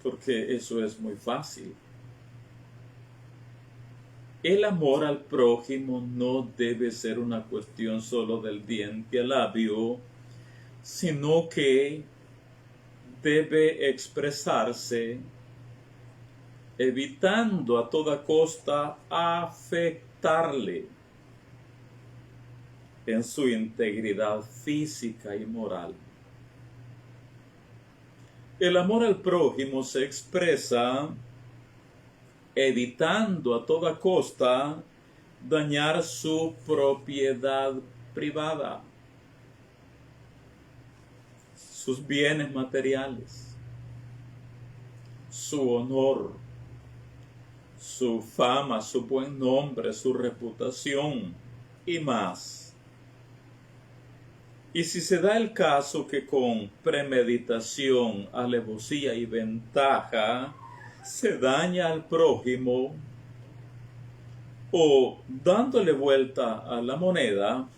porque eso es muy fácil. El amor al prójimo no debe ser una cuestión solo del diente al labio, sino que debe expresarse evitando a toda costa afectarle en su integridad física y moral. El amor al prójimo se expresa evitando a toda costa dañar su propiedad privada, sus bienes materiales, su honor, su fama, su buen nombre, su reputación y más. Y si se da el caso que con premeditación, alevosía y ventaja se daña al prójimo, o dándole vuelta a la moneda,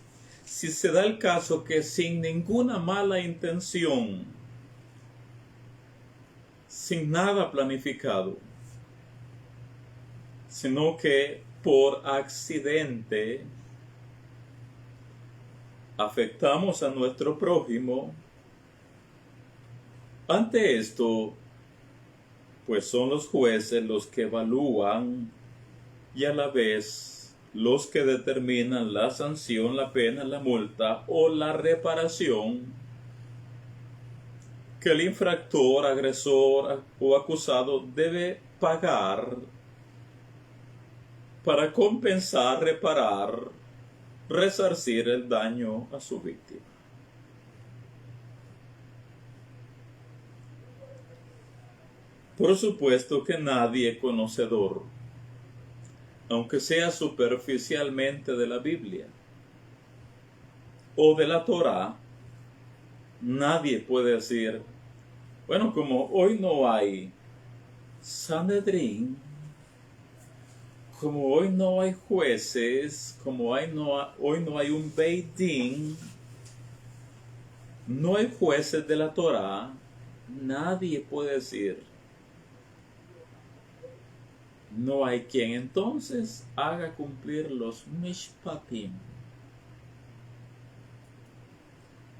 si se da el caso que sin ninguna mala intención, sin nada planificado, sino que por accidente afectamos a nuestro prójimo, ante esto, pues son los jueces los que evalúan y a la vez los que determinan la sanción, la pena, la multa o la reparación que el infractor, agresor o acusado debe pagar para compensar, reparar, resarcir el daño a su víctima. Por supuesto que nadie conocedor, aunque sea superficialmente de la Biblia, o de la Torá, nadie puede decir, bueno, como hoy no hay Sanedrín, como hoy no hay jueces, como hoy no hay un Beit Din, no hay jueces de la Torá, nadie puede decir, no hay quien entonces haga cumplir los mishpatim.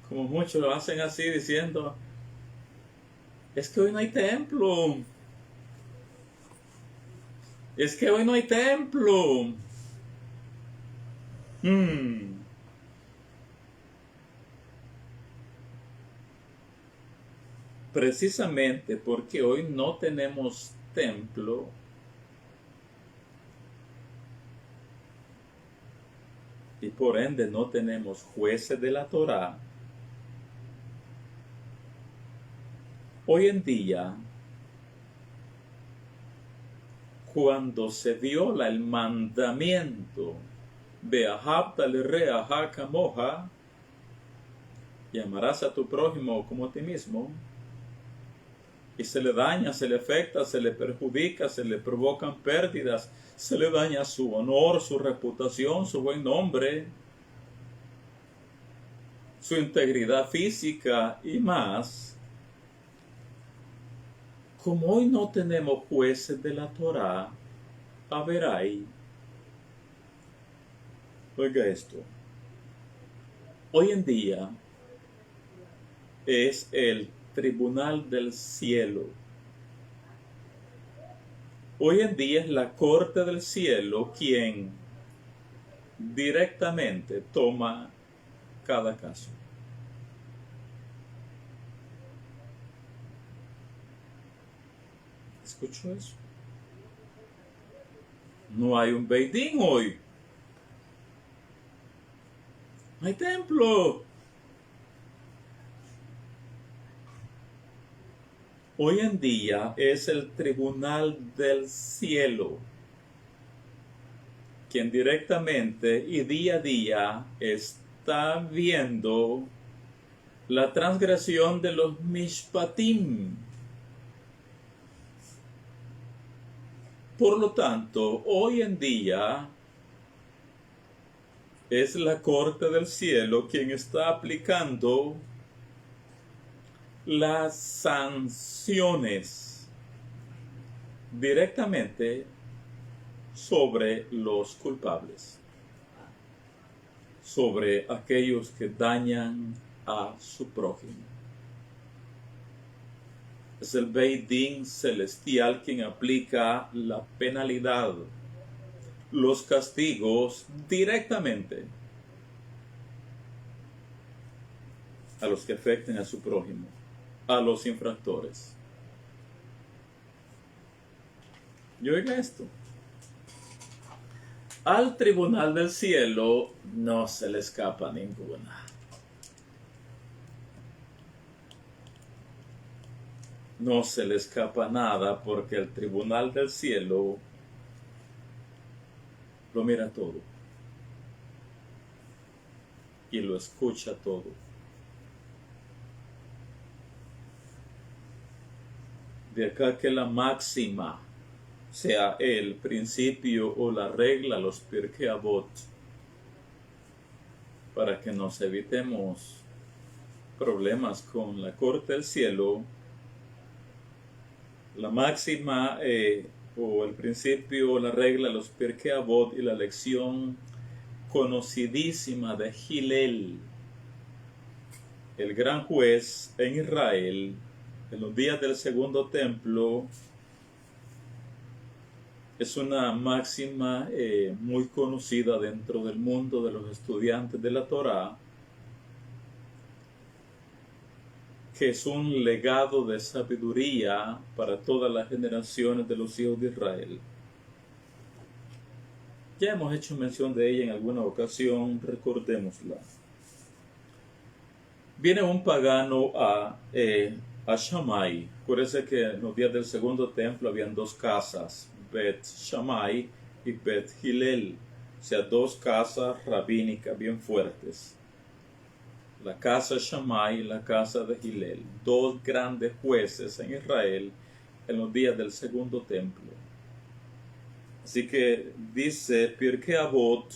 Como muchos lo hacen así diciendo, es que hoy no hay templo. Es que hoy no hay templo. Precisamente porque hoy no tenemos templo, y por ende no tenemos jueces de la Torá, hoy en día, cuando se viola el mandamiento Beahabta lereaha kamoja, y amarás a tu prójimo como a ti mismo, y se le daña, se le afecta, se le perjudica, se le provocan pérdidas, se le daña su honor, su reputación, su buen nombre, su integridad física y más. Como hoy no tenemos jueces de la Torá, a ver ahí. Oiga esto. Hoy en día es el tribunal del cielo. Hoy en día es la corte del cielo quien directamente toma cada caso. ¿Escuchó eso? No hay un Beit Din hoy. No hay templo. Hoy en día es el tribunal del cielo quien directamente y día a día está viendo la transgresión de los mishpatim. Por lo tanto, hoy en día es la corte del cielo quien está aplicando las sanciones directamente sobre los culpables, sobre aquellos que dañan a su prójimo. Es el Beit Din celestial quien aplica la penalidad, los castigos directamente a los que afecten a su prójimo, a los infractores. Y oiga esto. Al tribunal del cielo no se le escapa ninguna. No se le escapa nada porque el tribunal del cielo lo mira todo y lo escucha todo. De acá que la máxima sea el principio o la regla, los Pirkei Avot, para que nos evitemos problemas con la corte del cielo. La máxima o el principio o la regla, los Pirkei Avot y la lección conocidísima de Hillel, el gran juez en Israel, en los días del segundo templo, es una máxima muy conocida dentro del mundo de los estudiantes de la Torá, que es un legado de sabiduría para todas las generaciones de los hijos de Israel. Ya hemos hecho mención de ella en alguna ocasión, recordémosla. Viene un pagano a Shammai. Acuérdense que en los días del segundo templo habían dos casas, Bet Shammai y Bet Hillel, o sea, dos casas rabínicas bien fuertes. la casa Shammai y la casa de Hillel, dos grandes jueces en Israel en los días del segundo templo. Así que dice Pirkei Avot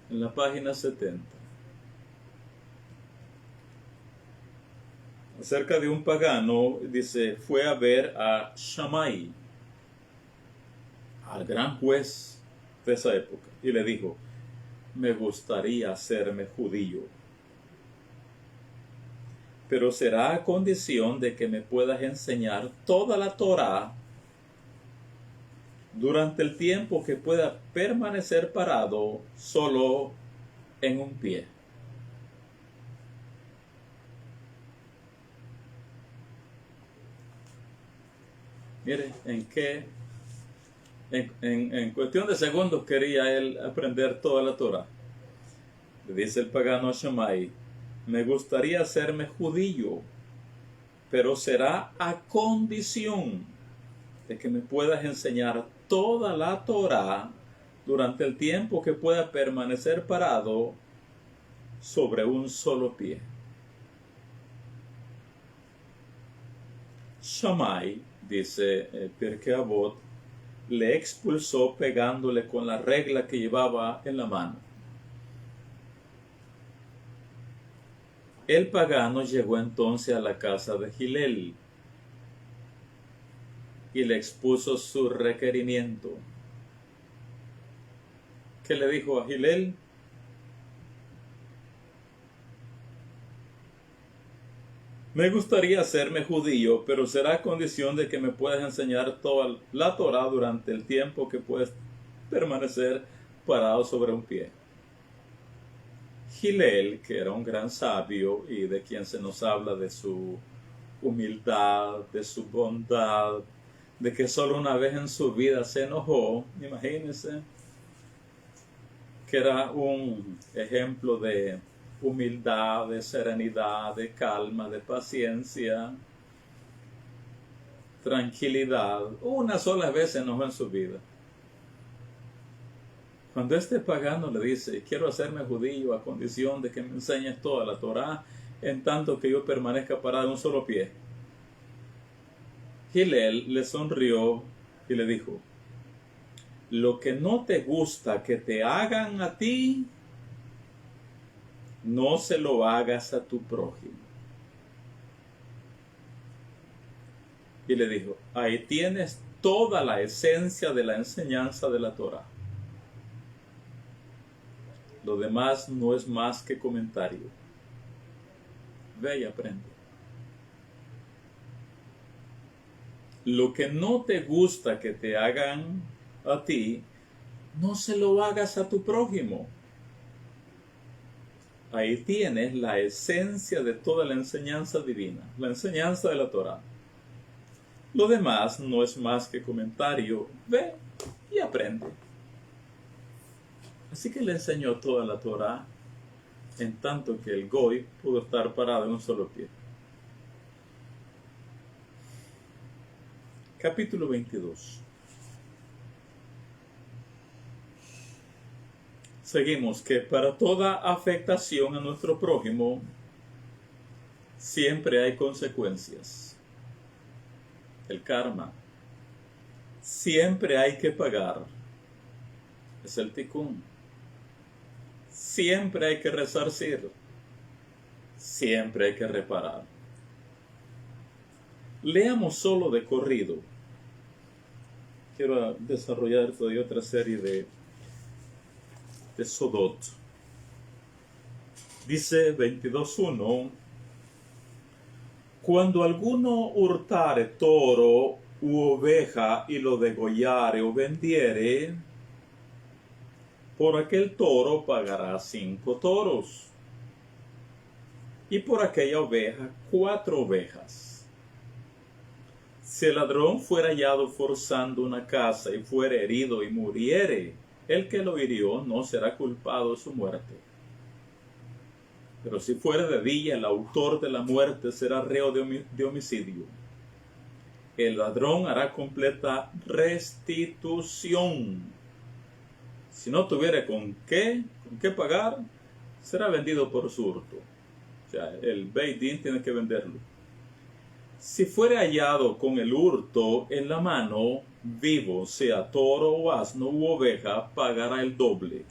en la página 70. Acerca de un pagano, dice, fue a ver a Shammai, al gran juez de esa época, y le dijo, me gustaría hacerme judío, pero será a condición de que me puedas enseñar toda la Torá durante el tiempo que pueda permanecer parado solo en un pie. Mire, en cuestión de segundos quería él aprender toda la Torá. Le dice el pagano a Shammai, me gustaría hacerme judío, pero será a condición de que me puedas enseñar toda la Torá durante el tiempo que pueda permanecer parado sobre un solo pie. Shammai, dice Pirkei Avot, le expulsó pegándole con la regla que llevaba en la mano. El pagano llegó entonces a la casa de Hillel y le expuso su requerimiento. ¿Qué le dijo a Hillel? Me gustaría hacerme judío, pero será a condición de que me puedas enseñar toda la Torá durante el tiempo que puedes permanecer parado sobre un pie. Hillel, que era un gran sabio y de quien se nos habla de su humildad, de su bondad, de que solo una vez en su vida se enojó, imagínense, que era un ejemplo de humildad, de serenidad, de calma, de paciencia, tranquilidad. Una sola vez se enojó en su vida. Cuando este pagano le dice, quiero hacerme judío a condición de que me enseñes toda la Torá, en tanto que yo permanezca parado en un solo pie, Hillel le sonrió y le dijo, lo que no te gusta que te hagan a ti, no se lo hagas a tu prójimo. Y le dijo, ahí tienes toda la esencia de la enseñanza de la Torá. Lo demás no es más que comentario. Ve y aprende. Lo que no te gusta que te hagan a ti, no se lo hagas a tu prójimo. Ahí tienes la esencia de toda la enseñanza divina, la enseñanza de la Torá. Lo demás no es más que comentario. Ve y aprende. Así que le enseñó toda la Torá, en tanto que el Goy pudo estar parado en un solo pie. Capítulo 22. Seguimos que para toda afectación a nuestro prójimo siempre hay consecuencias. El karma. Siempre hay que pagar. Es el tikkun. Siempre hay que resarcir. Siempre hay que reparar. Leamos solo de corrido. Quiero desarrollar todavía otra serie de Sodot. Dice 22.1: Cuando alguno hurtare toro u oveja y lo degollare o vendiere, por aquel toro pagará 5 toros, y por aquella oveja 4 ovejas. Si el ladrón fuera hallado forzando una casa y fuere herido y muriere, el que lo hirió no será culpado de su muerte. Pero si fuere de día, el autor de la muerte será reo de homicidio. El ladrón hará completa restitución. Si no tuviere con qué pagar, será vendido por su hurto. sea, el Beit Din tiene que venderlo. Si fuere hallado con el hurto en la mano, vivo, sea toro o asno u oveja, pagará el doble.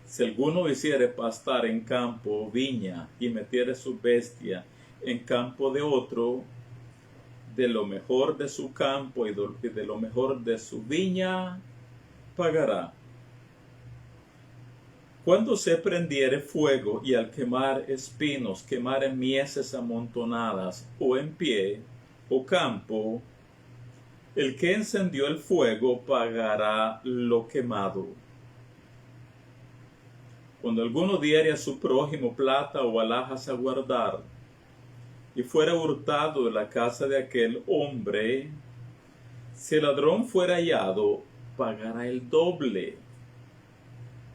Si alguno hiciere pastar en campo o viña y metiere su bestia en campo de otro, de lo mejor de su campo y de lo mejor de su viña, pagará. Cuando se prendiere fuego y al quemar espinos quemare mieses amontonadas o en pie o campo, el que encendió el fuego pagará lo quemado. Cuando alguno diere a su prójimo plata o alhajas a guardar, y fuera hurtado de la casa de aquel hombre, si el ladrón fuera hallado, pagará el doble.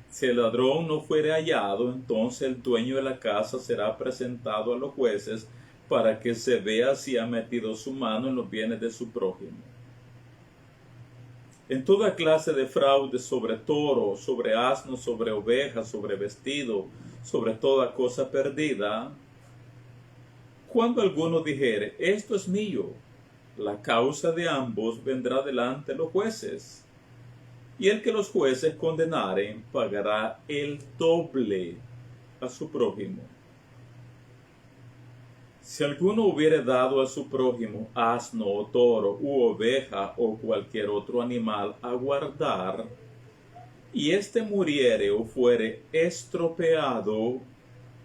Si el ladrón no fuere hallado, entonces el dueño de la casa será presentado a los jueces para que se vea si ha metido su mano en los bienes de su prójimo. En toda clase de fraude sobre toro, sobre asno, sobre oveja, sobre vestido, sobre toda cosa perdida, cuando alguno dijere, esto es mío, la causa de ambos vendrá delante de los jueces. Y el que los jueces condenaren pagará el doble a su prójimo. Si alguno hubiere dado a su prójimo asno o toro u oveja o cualquier otro animal a guardar, y éste muriere o fuere estropeado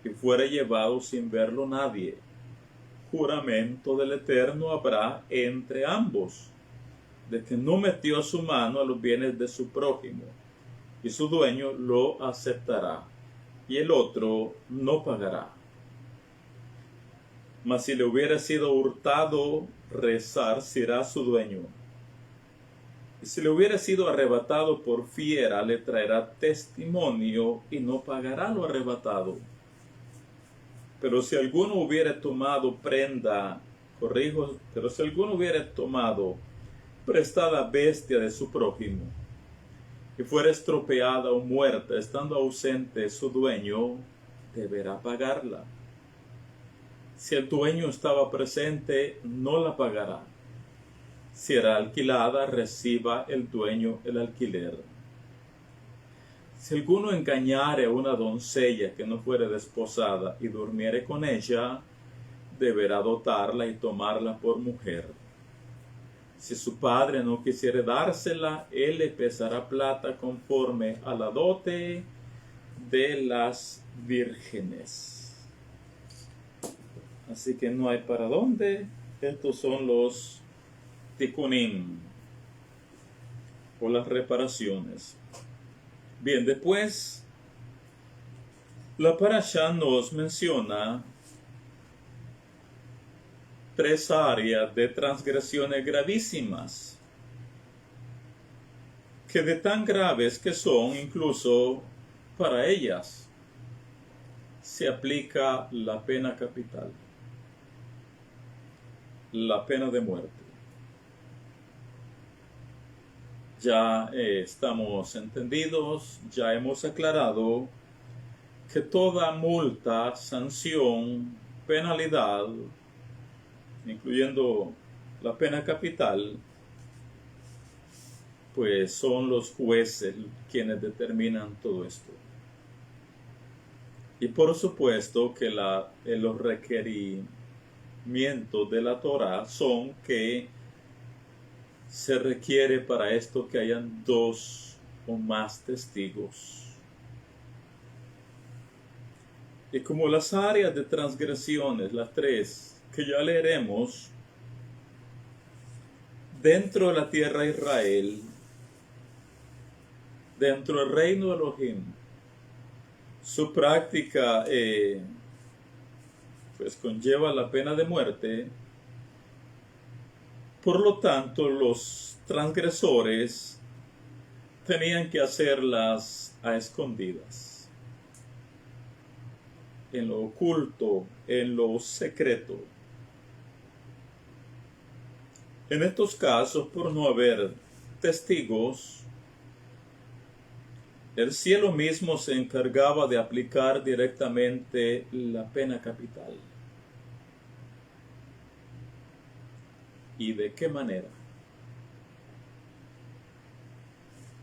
y fuere llevado sin verlo nadie, juramento del Eterno habrá entre ambos, de que no metió su mano a los bienes de su prójimo, y su dueño lo aceptará, y el otro no pagará. Mas si le hubiera sido hurtado, resarcirá su dueño. Y si le hubiera sido arrebatado por fiera, le traerá testimonio y no pagará lo arrebatado. Pero si alguno hubiere tomado prenda, pero si alguno hubiere tomado prestada bestia de su prójimo, y fuera estropeada o muerta, estando ausente su dueño, deberá pagarla. Si el dueño estaba presente, no la pagará. Si era alquilada, reciba el dueño el alquiler. Si alguno engañare a una doncella que no fuere desposada y durmiere con ella, deberá dotarla y tomarla por mujer. Si su padre no quisiere dársela, él le pesará plata conforme a la dote de las vírgenes. Así que no hay para dónde. Estos son los tikkunim, o las reparaciones. Bien, después la parashá nos menciona 3 áreas de transgresiones gravísimas, que de tan graves que son, incluso para ellas se aplica la pena capital, la pena de muerte. Ya estamos entendidos, ya hemos aclarado que toda multa, sanción, penalidad, incluyendo la pena capital, pues son los jueces quienes determinan todo esto. Y por supuesto que los requerimientos de la Torá son que se requiere para esto que hayan 2 o más testigos. Y como las áreas de transgresiones, las 3 que ya leeremos, dentro de la tierra de Israel, dentro del reino de Elohim, su práctica pues conlleva la pena de muerte. Por lo tanto, los transgresores tenían que hacerlas a escondidas, en lo oculto, en lo secreto. En estos casos, por no haber testigos, el cielo mismo se encargaba de aplicar directamente la pena capital. ¿Y de qué manera?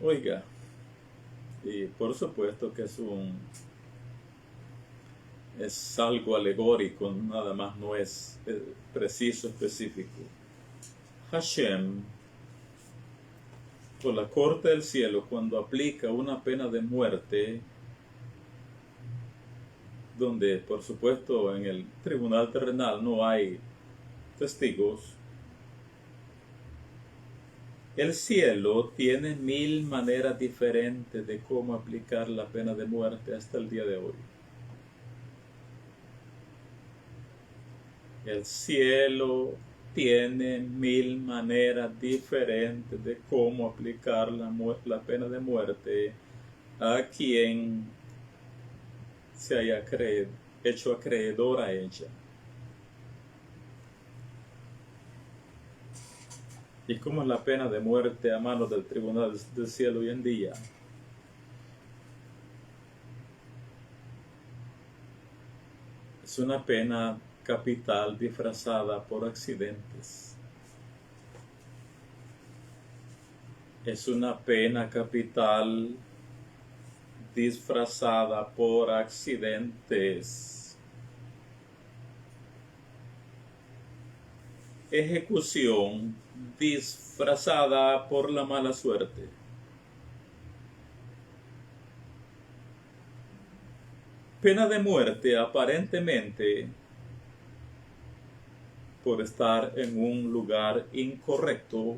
Oiga, y por supuesto que es algo alegórico, nada más no es preciso, específico. Hashem, por la corte del cielo, cuando aplica una pena de muerte, donde por supuesto en el tribunal terrenal no hay testigos, el cielo tiene 1000 maneras diferentes de cómo aplicar la pena de muerte hasta el día de hoy. El cielo tiene 1000 maneras diferentes de cómo aplicar la pena de muerte a quien se haya hecho acreedor a ella. ¿Y cómo es la pena de muerte a manos del tribunal del cielo hoy en día? Es una pena capital disfrazada por accidentes. Es una pena capital disfrazada por accidentes. Ejecución disfrazada por la mala suerte. Pena de muerte aparentemente por estar en un lugar incorrecto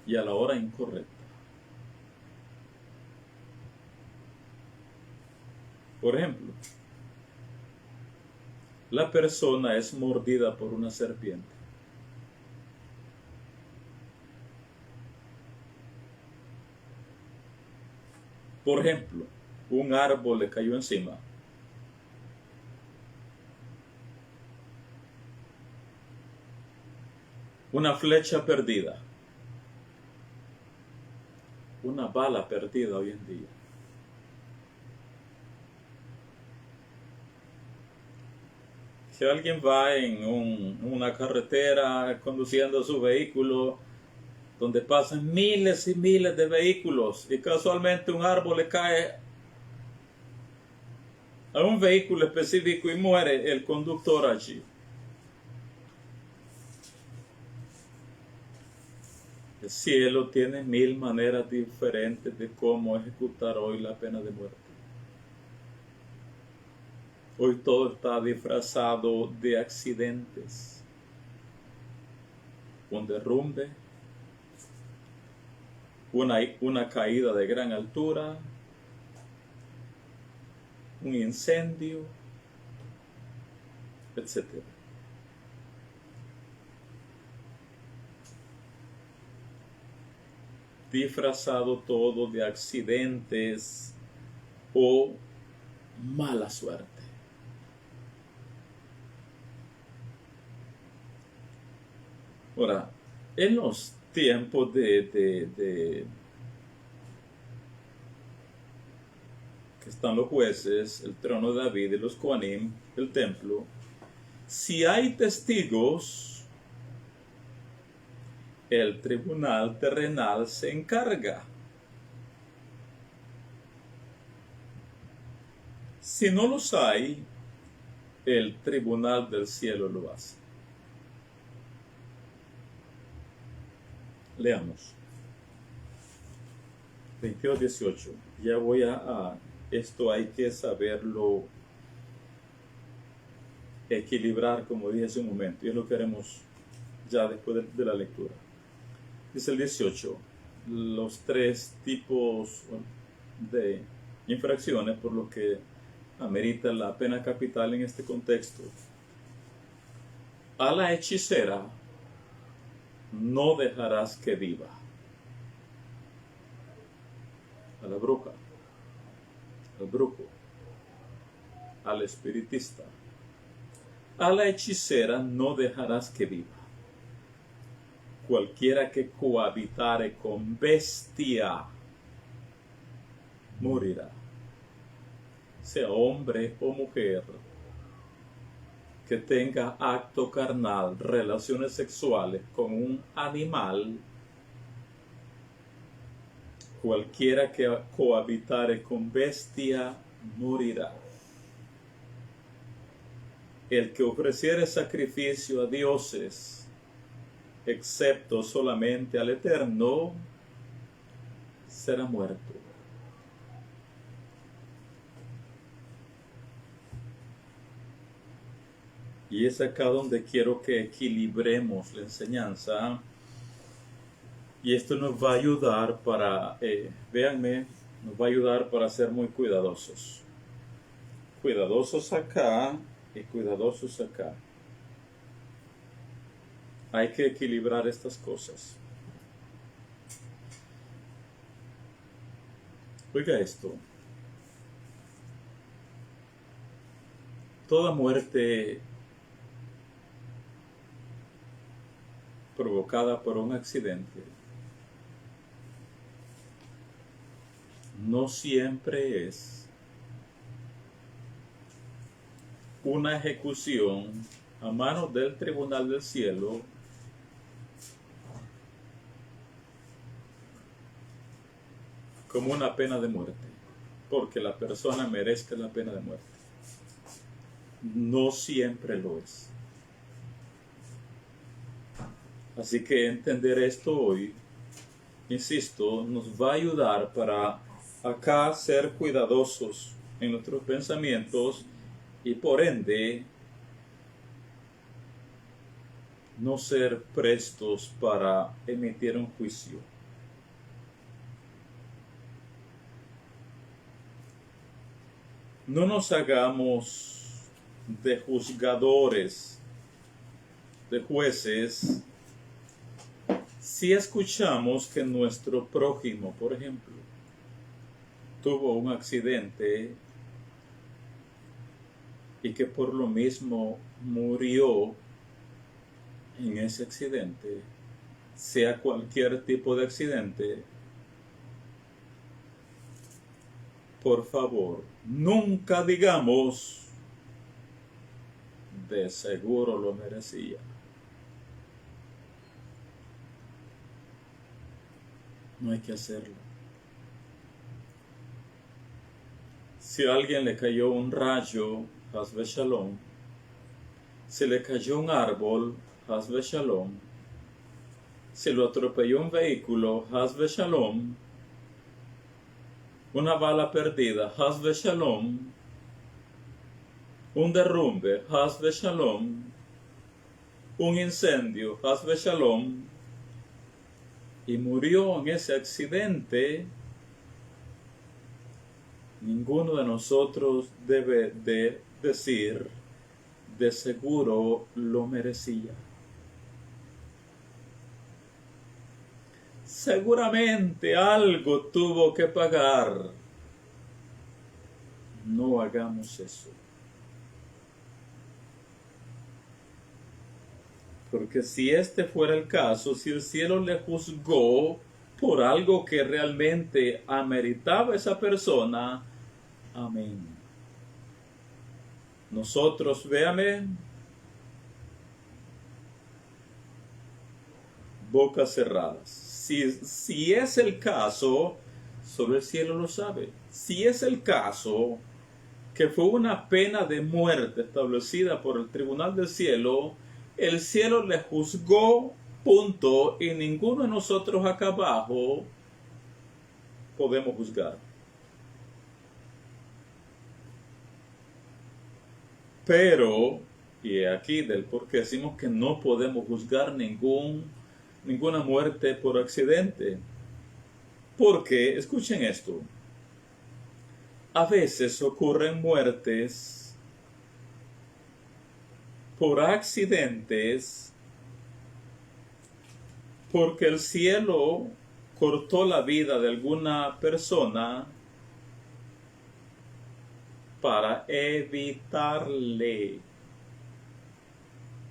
y a la hora incorrecta. Por ejemplo, la persona es mordida por una serpiente. Por ejemplo, un árbol le cayó encima. Una flecha perdida. Una bala perdida hoy en día. Si alguien va en una carretera conduciendo su vehículo, donde pasan miles y miles de vehículos, y casualmente un árbol le cae a un vehículo específico y muere el conductor allí. El cielo tiene 1000 maneras diferentes de cómo ejecutar hoy la pena de muerte. Hoy todo está disfrazado de accidentes. Un derrumbe, una caída de gran altura, un incendio, etc. Disfrazado todo de accidentes o mala suerte. Ahora, en los tiempos que están los jueces, el trono de David y los Kohanim, el templo, si hay testigos, el tribunal terrenal se encarga. Si no los hay, el tribunal del cielo lo hace. Leamos. 22:18. Ya voy a esto hay que saberlo equilibrar, como dije hace un momento, y es lo que haremos ya después de la lectura. Dice el 18, los 3 tipos de infracciones por lo que amerita la pena capital en este contexto. A la hechicera no dejarás que viva. A la bruja, al brujo, al espiritista. A la hechicera no dejarás que viva. Cualquiera que cohabitare con bestia morirá. Sea hombre o mujer que tenga acto carnal, relaciones sexuales con un animal, cualquiera que cohabitare con bestia morirá. El que ofreciere sacrificio a dioses, excepto solamente al Eterno, será muerto. Y es acá donde quiero que equilibremos la enseñanza. Y esto nos va a ayudar para, véanme, nos va a ayudar para ser muy cuidadosos. Cuidadosos acá y cuidadosos acá. Hay que equilibrar estas cosas. Oiga esto. Toda muerte provocada por un accidente no siempre es una ejecución a manos del tribunal del cielo como una pena de muerte, porque la persona merezca la pena de muerte. No siempre lo es. Así que entender esto hoy, insisto, nos va a ayudar para acá ser cuidadosos en nuestros pensamientos y por ende no ser prestos para emitir un juicio. No nos hagamos de juzgadores, de jueces, si escuchamos que nuestro prójimo, por ejemplo, tuvo un accidente y que por lo mismo murió en ese accidente, sea cualquier tipo de accidente, por favor, nunca digamos de seguro lo merecía. No hay que hacerlo. Si a alguien le cayó un rayo, haz ve shalom. Si le cayó un árbol, haz ve shalom. Si lo atropelló un vehículo, haz ve shalom. Una bala perdida, haz ve shalom. Un derrumbe, haz ve shalom. Un incendio, haz ve shalom. Y murió en ese accidente. Ninguno de nosotros debe de decir, de seguro lo merecía. Seguramente algo tuvo que pagar. No hagamos eso. Porque si este fuera el caso, si el cielo le juzgó por algo que realmente ameritaba esa persona, amén. Nosotros, véame, bocas cerradas. Si es el caso, solo el cielo lo sabe. Si es el caso que fue una pena de muerte establecida por el tribunal del cielo, el cielo le juzgó, punto, y ninguno de nosotros acá abajo podemos juzgar. Pero, y aquí del por qué decimos que no podemos juzgar ninguna muerte por accidente. Porque, escuchen esto, a veces ocurren muertes por accidentes porque el cielo cortó la vida de alguna persona para evitarle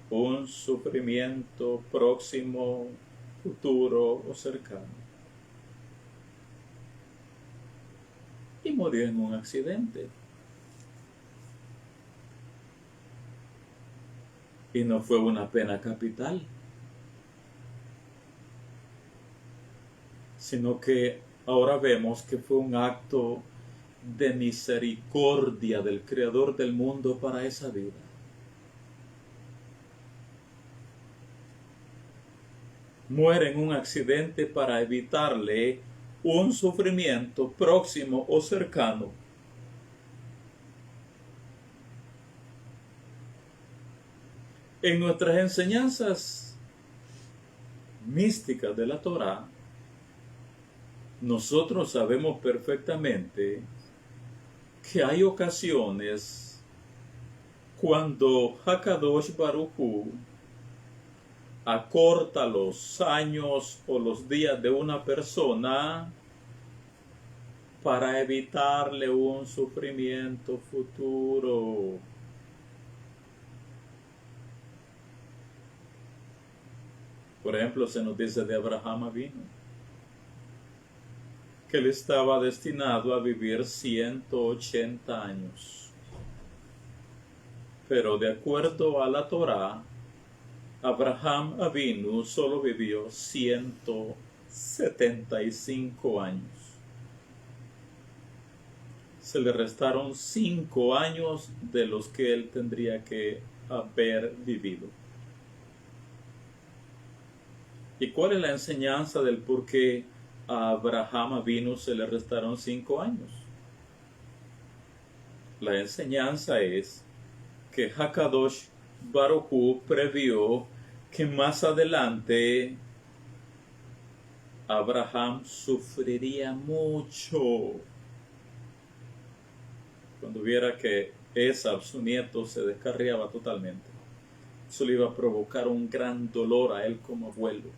un sufrimiento próximo, futuro o cercano. y murió en un accidente. Y no fue una pena capital, sino que ahora vemos que fue un acto de misericordia del Creador del mundo para esa vida. Muere en un accidente para evitarle un sufrimiento próximo o cercano. En nuestras enseñanzas místicas de la Torá, nosotros sabemos perfectamente que hay ocasiones cuando Hakadosh Baruj Hu acorta los años o los días de una persona para evitarle un sufrimiento futuro. Por ejemplo, se nos dice de Abraham Avinu que él estaba destinado a vivir 180 años. Pero de acuerdo a la Torá, Abraham Avinu solo vivió 175 años. Se le restaron 5 años de los que él tendría que haber vivido. ¿Y cuál es la enseñanza del por qué a Abraham Avinu se le restaron 5 años? La enseñanza es que Hakadosh Baruj Hu previó que más adelante Abraham sufriría mucho cuando viera que Esab, su nieto, se descarriaba totalmente. Eso le iba a provocar un gran dolor a él como abuelo.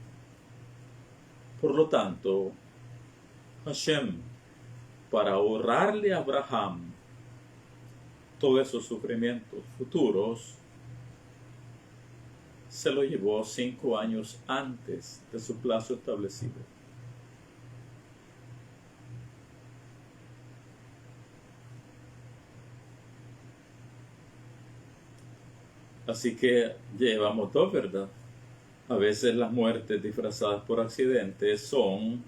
Por lo tanto, Hashem, para ahorrarle a Abraham todos esos sufrimientos futuros, se lo llevó 5 años antes de su plazo establecido. Así que llevamos dos, ¿verdad? A veces las muertes disfrazadas por accidentes son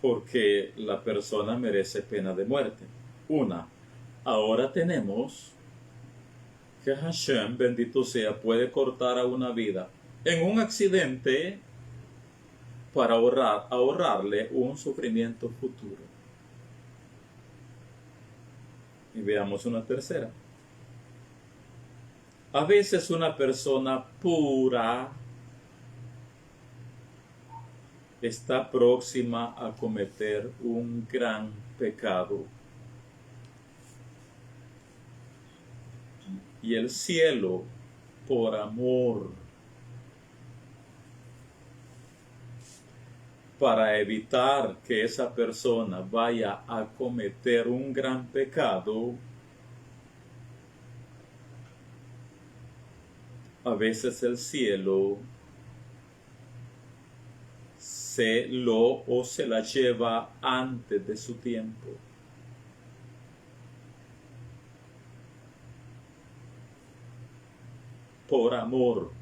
porque la persona merece pena de muerte. Una, ahora tenemos que Hashem, bendito sea, puede cortar a una vida en un accidente para ahorrarle un sufrimiento futuro. Y veamos una tercera. A veces una persona pura está próxima a cometer un gran pecado. Y el cielo, por amor, para evitar que esa persona vaya a cometer un gran pecado, a veces el cielo se la lleva antes de su tiempo. Por amor.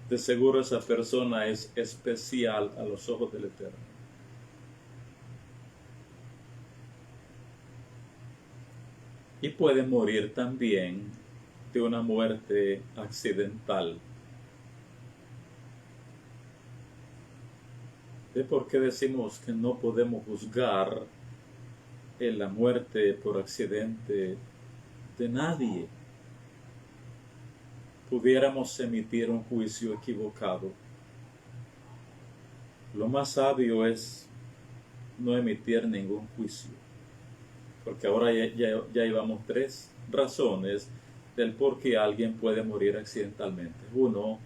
De seguro esa persona es especial a los ojos del Eterno. Y puede morir también de una muerte accidental. ¿De por qué decimos que no podemos juzgar en la muerte por accidente de nadie? Pudiéramos emitir un juicio equivocado. Lo más sabio es no emitir ningún juicio, porque ahora ya llevamos 3 razones del por qué alguien puede morir accidentalmente. Uno,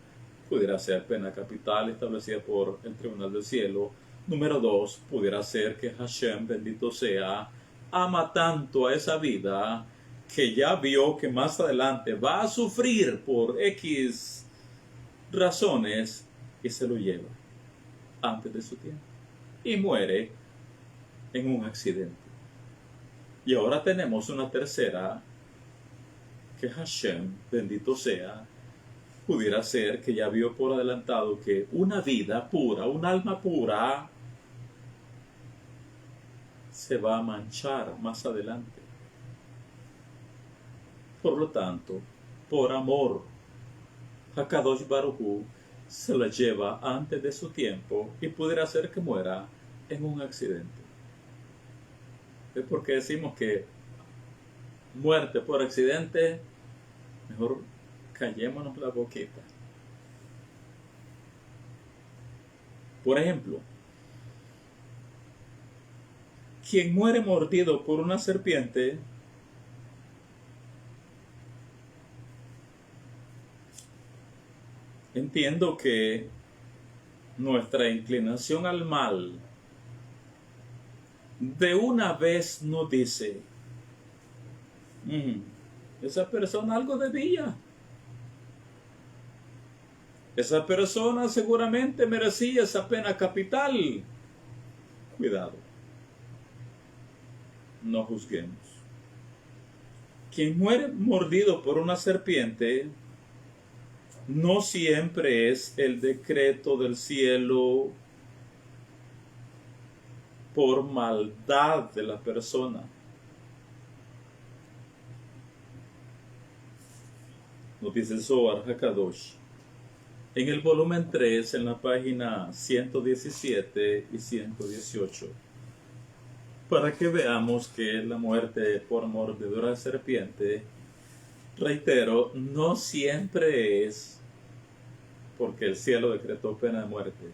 pudiera ser pena capital establecida por el Tribunal del Cielo. Número 2, pudiera ser que Hashem, bendito sea, ama tanto a esa vida que ya vio que más adelante va a sufrir por X razones y se lo lleva. antes de su tiempo y muere en un accidente. Y ahora tenemos una tercera que Hashem, bendito sea, pudiera ser que ya vio por adelantado que una vida pura, un alma pura, se va a manchar más adelante. Por lo tanto, por amor, Hakadosh Baruj Hu se la lleva antes de su tiempo y pudiera ser que muera en un accidente. Es porque decimos que muerte por accidente, mejor callémonos la boquita. Por ejemplo, quien muere mordido por una serpiente, entiendo que nuestra inclinación al mal de una vez nos dice, esa persona algo debía. Esa persona seguramente merecía esa pena capital. Cuidado. No juzguemos. Quien muere mordido por una serpiente no siempre es el decreto del cielo por maldad de la persona. Nos dice el Zohar HaKadosh en el volumen 3, en la página 117 y 118, para que veamos que la muerte por mordedura de serpiente, reitero, no siempre es porque el cielo decretó pena de muerte.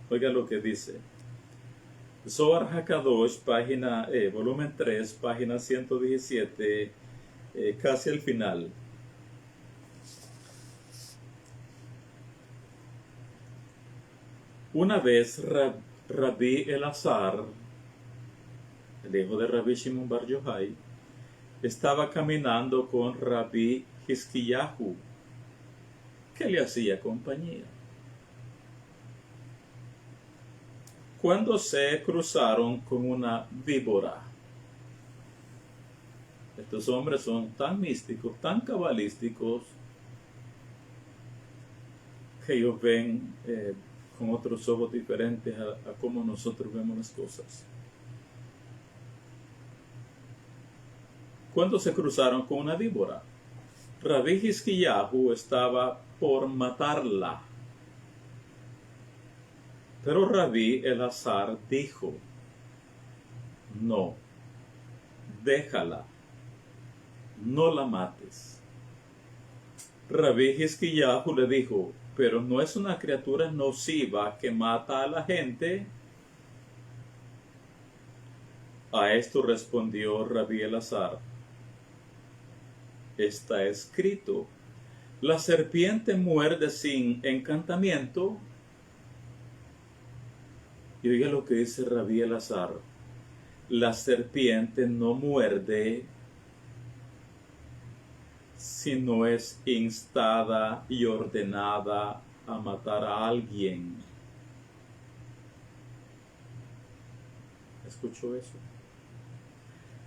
Oiga lo que dice Zohar HaKadosh, volumen 3, página 117, casi al final. Una vez Rabí Elazar, el hijo de Rabí Shimon Bar Yochai, estaba caminando con Rabí Hizkiyahu, que le hacía compañía. Cuando se cruzaron con una víbora. Estos hombres son tan místicos, tan cabalísticos, que ellos ven con otros ojos diferentes a cómo nosotros vemos las cosas. Cuando se cruzaron con una víbora, Rabí Hizkiyahu estaba por matarla. Pero Rabí Elazar dijo, no, déjala, no la mates. Rabí Hizkiyahu le dijo, pero no es una criatura nociva que mata a la gente. A esto respondió Rabí Elazar, está escrito, la serpiente muerde sin encantamiento. Y oiga lo que dice Rabí Elazar, la serpiente no muerde si no es instada y ordenada a matar a alguien. ¿Escuchó eso?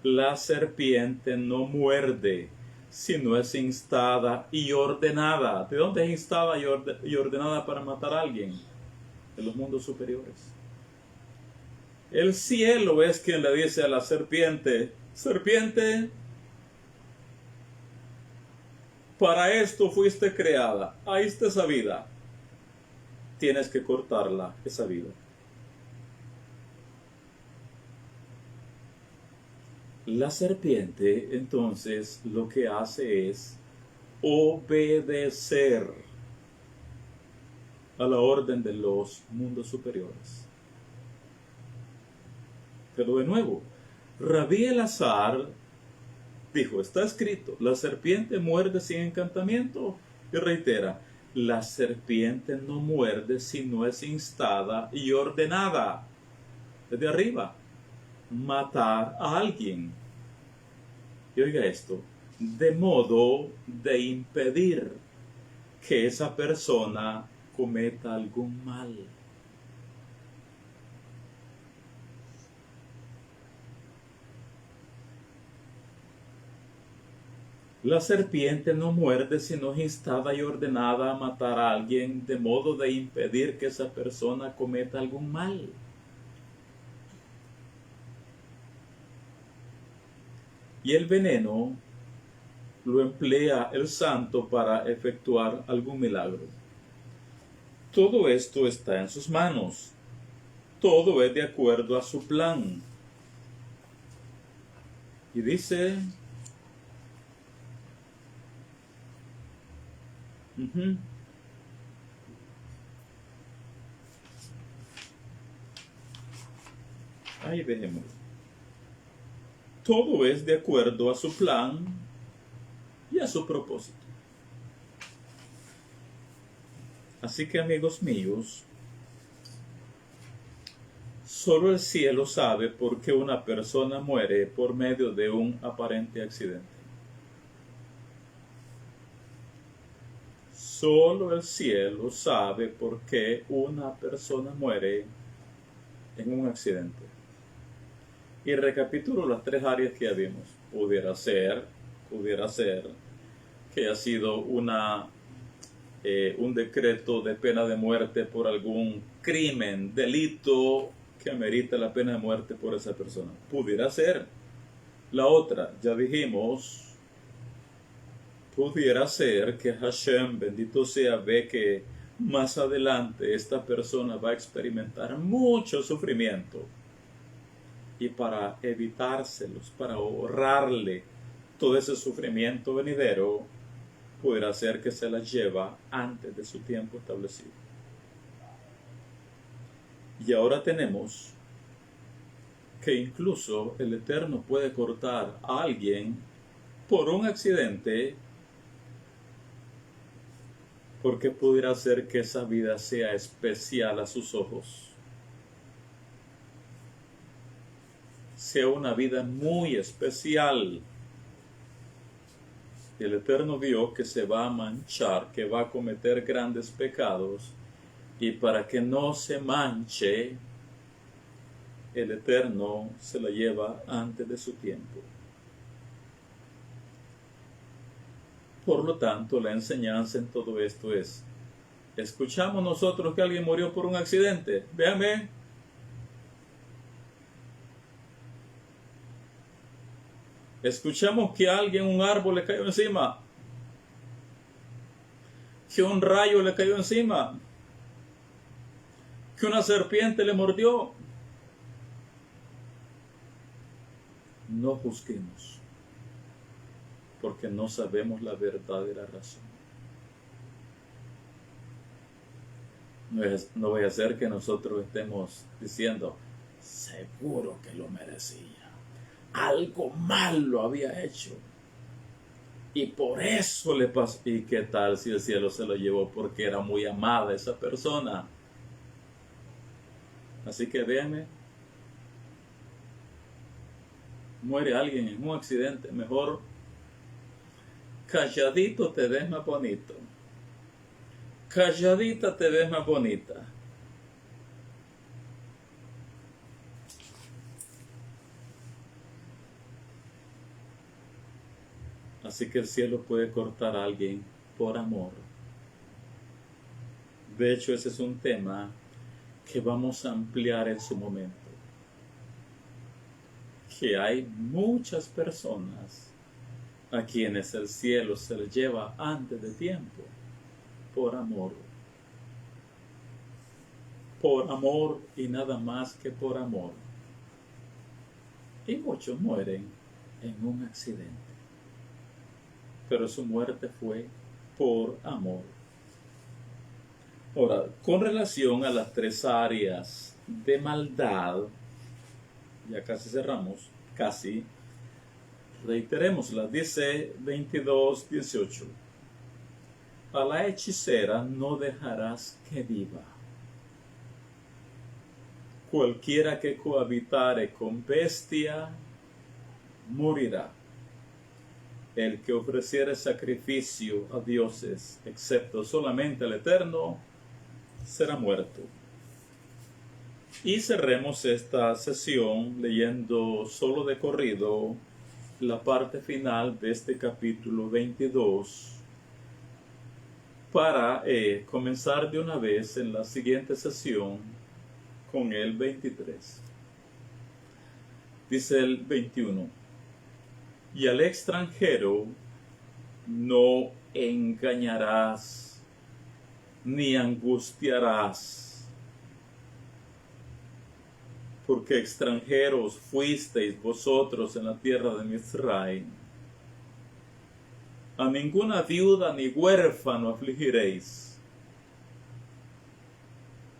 La serpiente no muerde si no es instada y ordenada. ¿De dónde es instada y ordenada para matar a alguien? De los mundos superiores. El cielo es quien le dice a la serpiente, serpiente, para esto fuiste creada, ahí está esa vida, tienes que cortarla, esa vida. La serpiente entonces lo que hace es obedecer a la orden de los mundos superiores. Pero de nuevo, Rabí Elazar dijo, está escrito, la serpiente muerde sin encantamiento. Y reitera, la serpiente no muerde si no es instada y ordenada desde arriba, matar a alguien. Y oiga esto, de modo de impedir que esa persona cometa algún mal. La serpiente no muerde sino es instada y ordenada a matar a alguien de modo de impedir que esa persona cometa algún mal. Y el veneno lo emplea el santo para efectuar algún milagro. Todo esto está en sus manos. Todo es de acuerdo a su plan. Y dice... Ahí dejemos. Todo es de acuerdo a su plan y a su propósito. Así que, amigos míos, solo el cielo sabe por qué una persona muere por medio de un aparente accidente. Solo el cielo sabe por qué una persona muere en un accidente. Y recapitulo las tres áreas que ya vimos. Pudiera ser que haya sido un decreto de pena de muerte por algún crimen, delito que amerita la pena de muerte por esa persona. Pudiera ser. La otra, ya dijimos, pudiera ser que Hashem, bendito sea, ve que más adelante esta persona va a experimentar mucho sufrimiento. Y para evitárselos, para ahorrarle todo ese sufrimiento venidero, pudiera ser que se la lleva antes de su tiempo establecido. Y ahora tenemos que incluso el Eterno puede cortar a alguien por un accidente, porque pudiera ser que esa vida sea especial a sus ojos. Sea una vida muy especial. El Eterno vio que se va a manchar, que va a cometer grandes pecados, y para que no se manche, el Eterno se la lleva antes de su tiempo. Por lo tanto, la enseñanza en todo esto es, escuchamos nosotros que alguien murió por un accidente, véanme. Escuchamos que a alguien un árbol le cayó encima, que un rayo le cayó encima, que una serpiente le mordió. No juzguemos, porque no sabemos la verdadera razón. No vaya a ser que nosotros estemos diciendo, seguro que lo merecía. Algo mal lo había hecho. Y por eso le pasó. ¿Y qué tal si el cielo se lo llevó porque era muy amada esa persona? Así que véanme. Muere alguien en un accidente. Mejor calladito te ves más bonito. Calladita te ves más bonita. Así que el cielo puede cortar a alguien por amor. De hecho, ese es un tema que vamos a ampliar en su momento. Que hay muchas personas a quienes el cielo se les lleva antes de tiempo por amor. Por amor y nada más que por amor. Y muchos mueren en un accidente. Pero su muerte fue por amor. Ahora, con relación a las tres áreas de maldad, ya casi cerramos, casi, reiterémoslas, dice 22:18. A la hechicera no dejarás que viva. Cualquiera que cohabitare con bestia, morirá. El que ofreciere sacrificio a dioses, excepto solamente al Eterno, será muerto. Y cerremos esta sesión leyendo solo de corrido la parte final de este capítulo 22 para comenzar de una vez en la siguiente sesión con el 23. Dice el 21: y al extranjero no engañarás ni angustiarás, porque extranjeros fuisteis vosotros en la tierra de Misraim. A ninguna viuda ni huérfano afligiréis,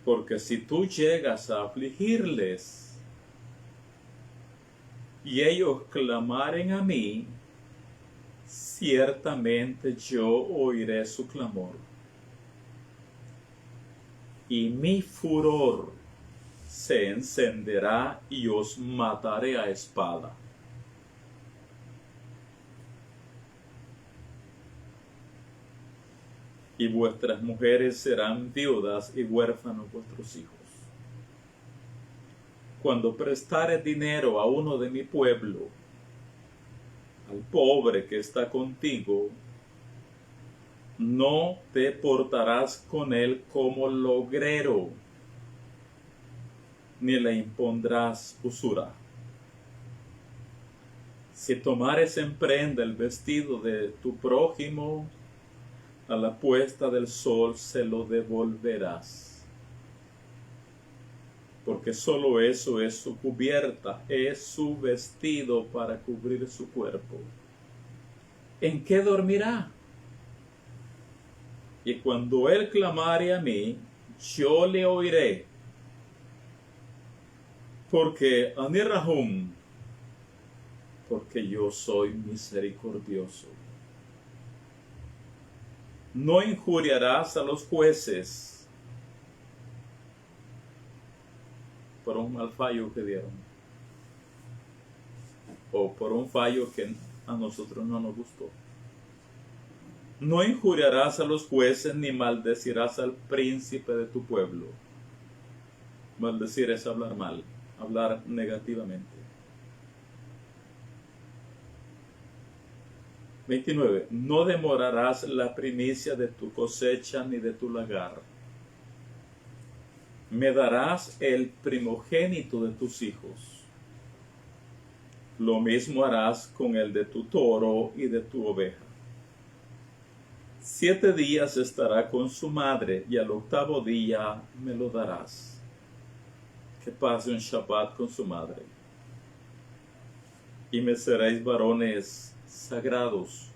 porque si tú llegas a afligirles y ellos clamaren a mí, ciertamente yo oiré su clamor, y mi furor se encenderá y os mataré a espada. Y vuestras mujeres serán viudas y huérfanos vuestros hijos. Cuando prestares dinero a uno de mi pueblo, al pobre que está contigo, no te portarás con él como logrero, ni le impondrás usura. Si tomares en prenda el vestido de tu prójimo, a la puesta del sol se lo devolverás, porque solo eso es su cubierta, es su vestido para cubrir su cuerpo. ¿En qué dormirá? Y cuando él clamare a mí, yo le oiré, porque Anirahum, porque yo soy misericordioso. No injuriarás a los jueces por un mal fallo que dieron, o por un fallo que a nosotros no nos gustó. No injuriarás a los jueces ni maldecirás al príncipe de tu pueblo. Maldecir es hablar mal, hablar negativamente. 29. No demorarás la primicia de tu cosecha ni de tu lagar. Me darás el primogénito de tus hijos. Lo mismo harás con el de tu toro y de tu oveja. 7 días estará con su madre y al 8º día me lo darás. Que pase un Shabbat con su madre. Y me seréis varones sagrados.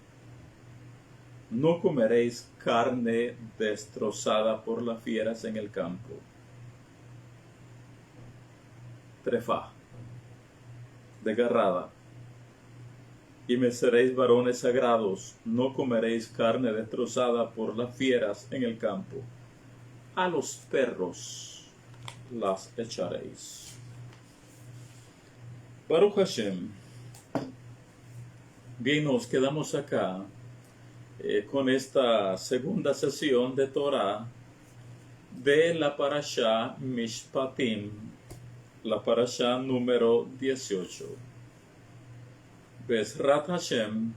No comeréis carne destrozada por las fieras en el campo. Trefá, desgarrada. Y me seréis varones sagrados, no comeréis carne destrozada por las fieras en el campo. A los perros las echaréis. Baruch Hashem. Bien, nos quedamos acá con esta segunda sesión de Torah de la parashá Mishpatim, la parashá número 18. Bezrat Hashem,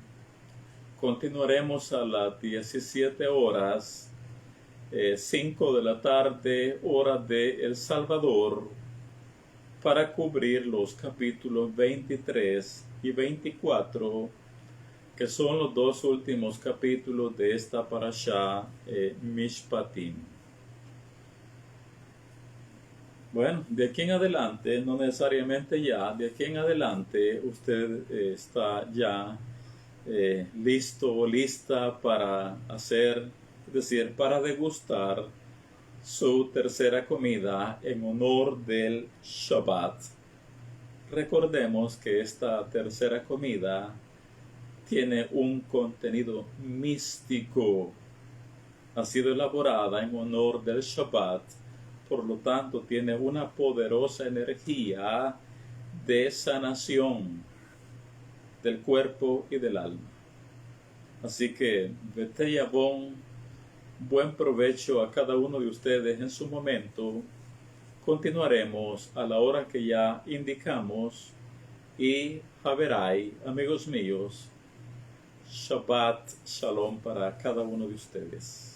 continuaremos a las 17 horas, 5 de la tarde, hora de El Salvador, para cubrir los capítulos 23 y 24, que son los 2 últimos capítulos de esta parashá Mishpatim. Bueno, de aquí en adelante, no necesariamente ya, de aquí en adelante usted está ya listo o lista para hacer, es decir, para degustar su tercera comida en honor del Shabbat. Recordemos que esta tercera comida tiene un contenido místico. Ha sido elaborada en honor del Shabbat, por lo tanto tiene una poderosa energía de sanación del cuerpo y del alma. Así que, vete yabón, buen provecho a cada uno de ustedes en su momento. Continuaremos a la hora que ya indicamos y Haverai, amigos míos. Shabbat Shalom para cada uno de ustedes.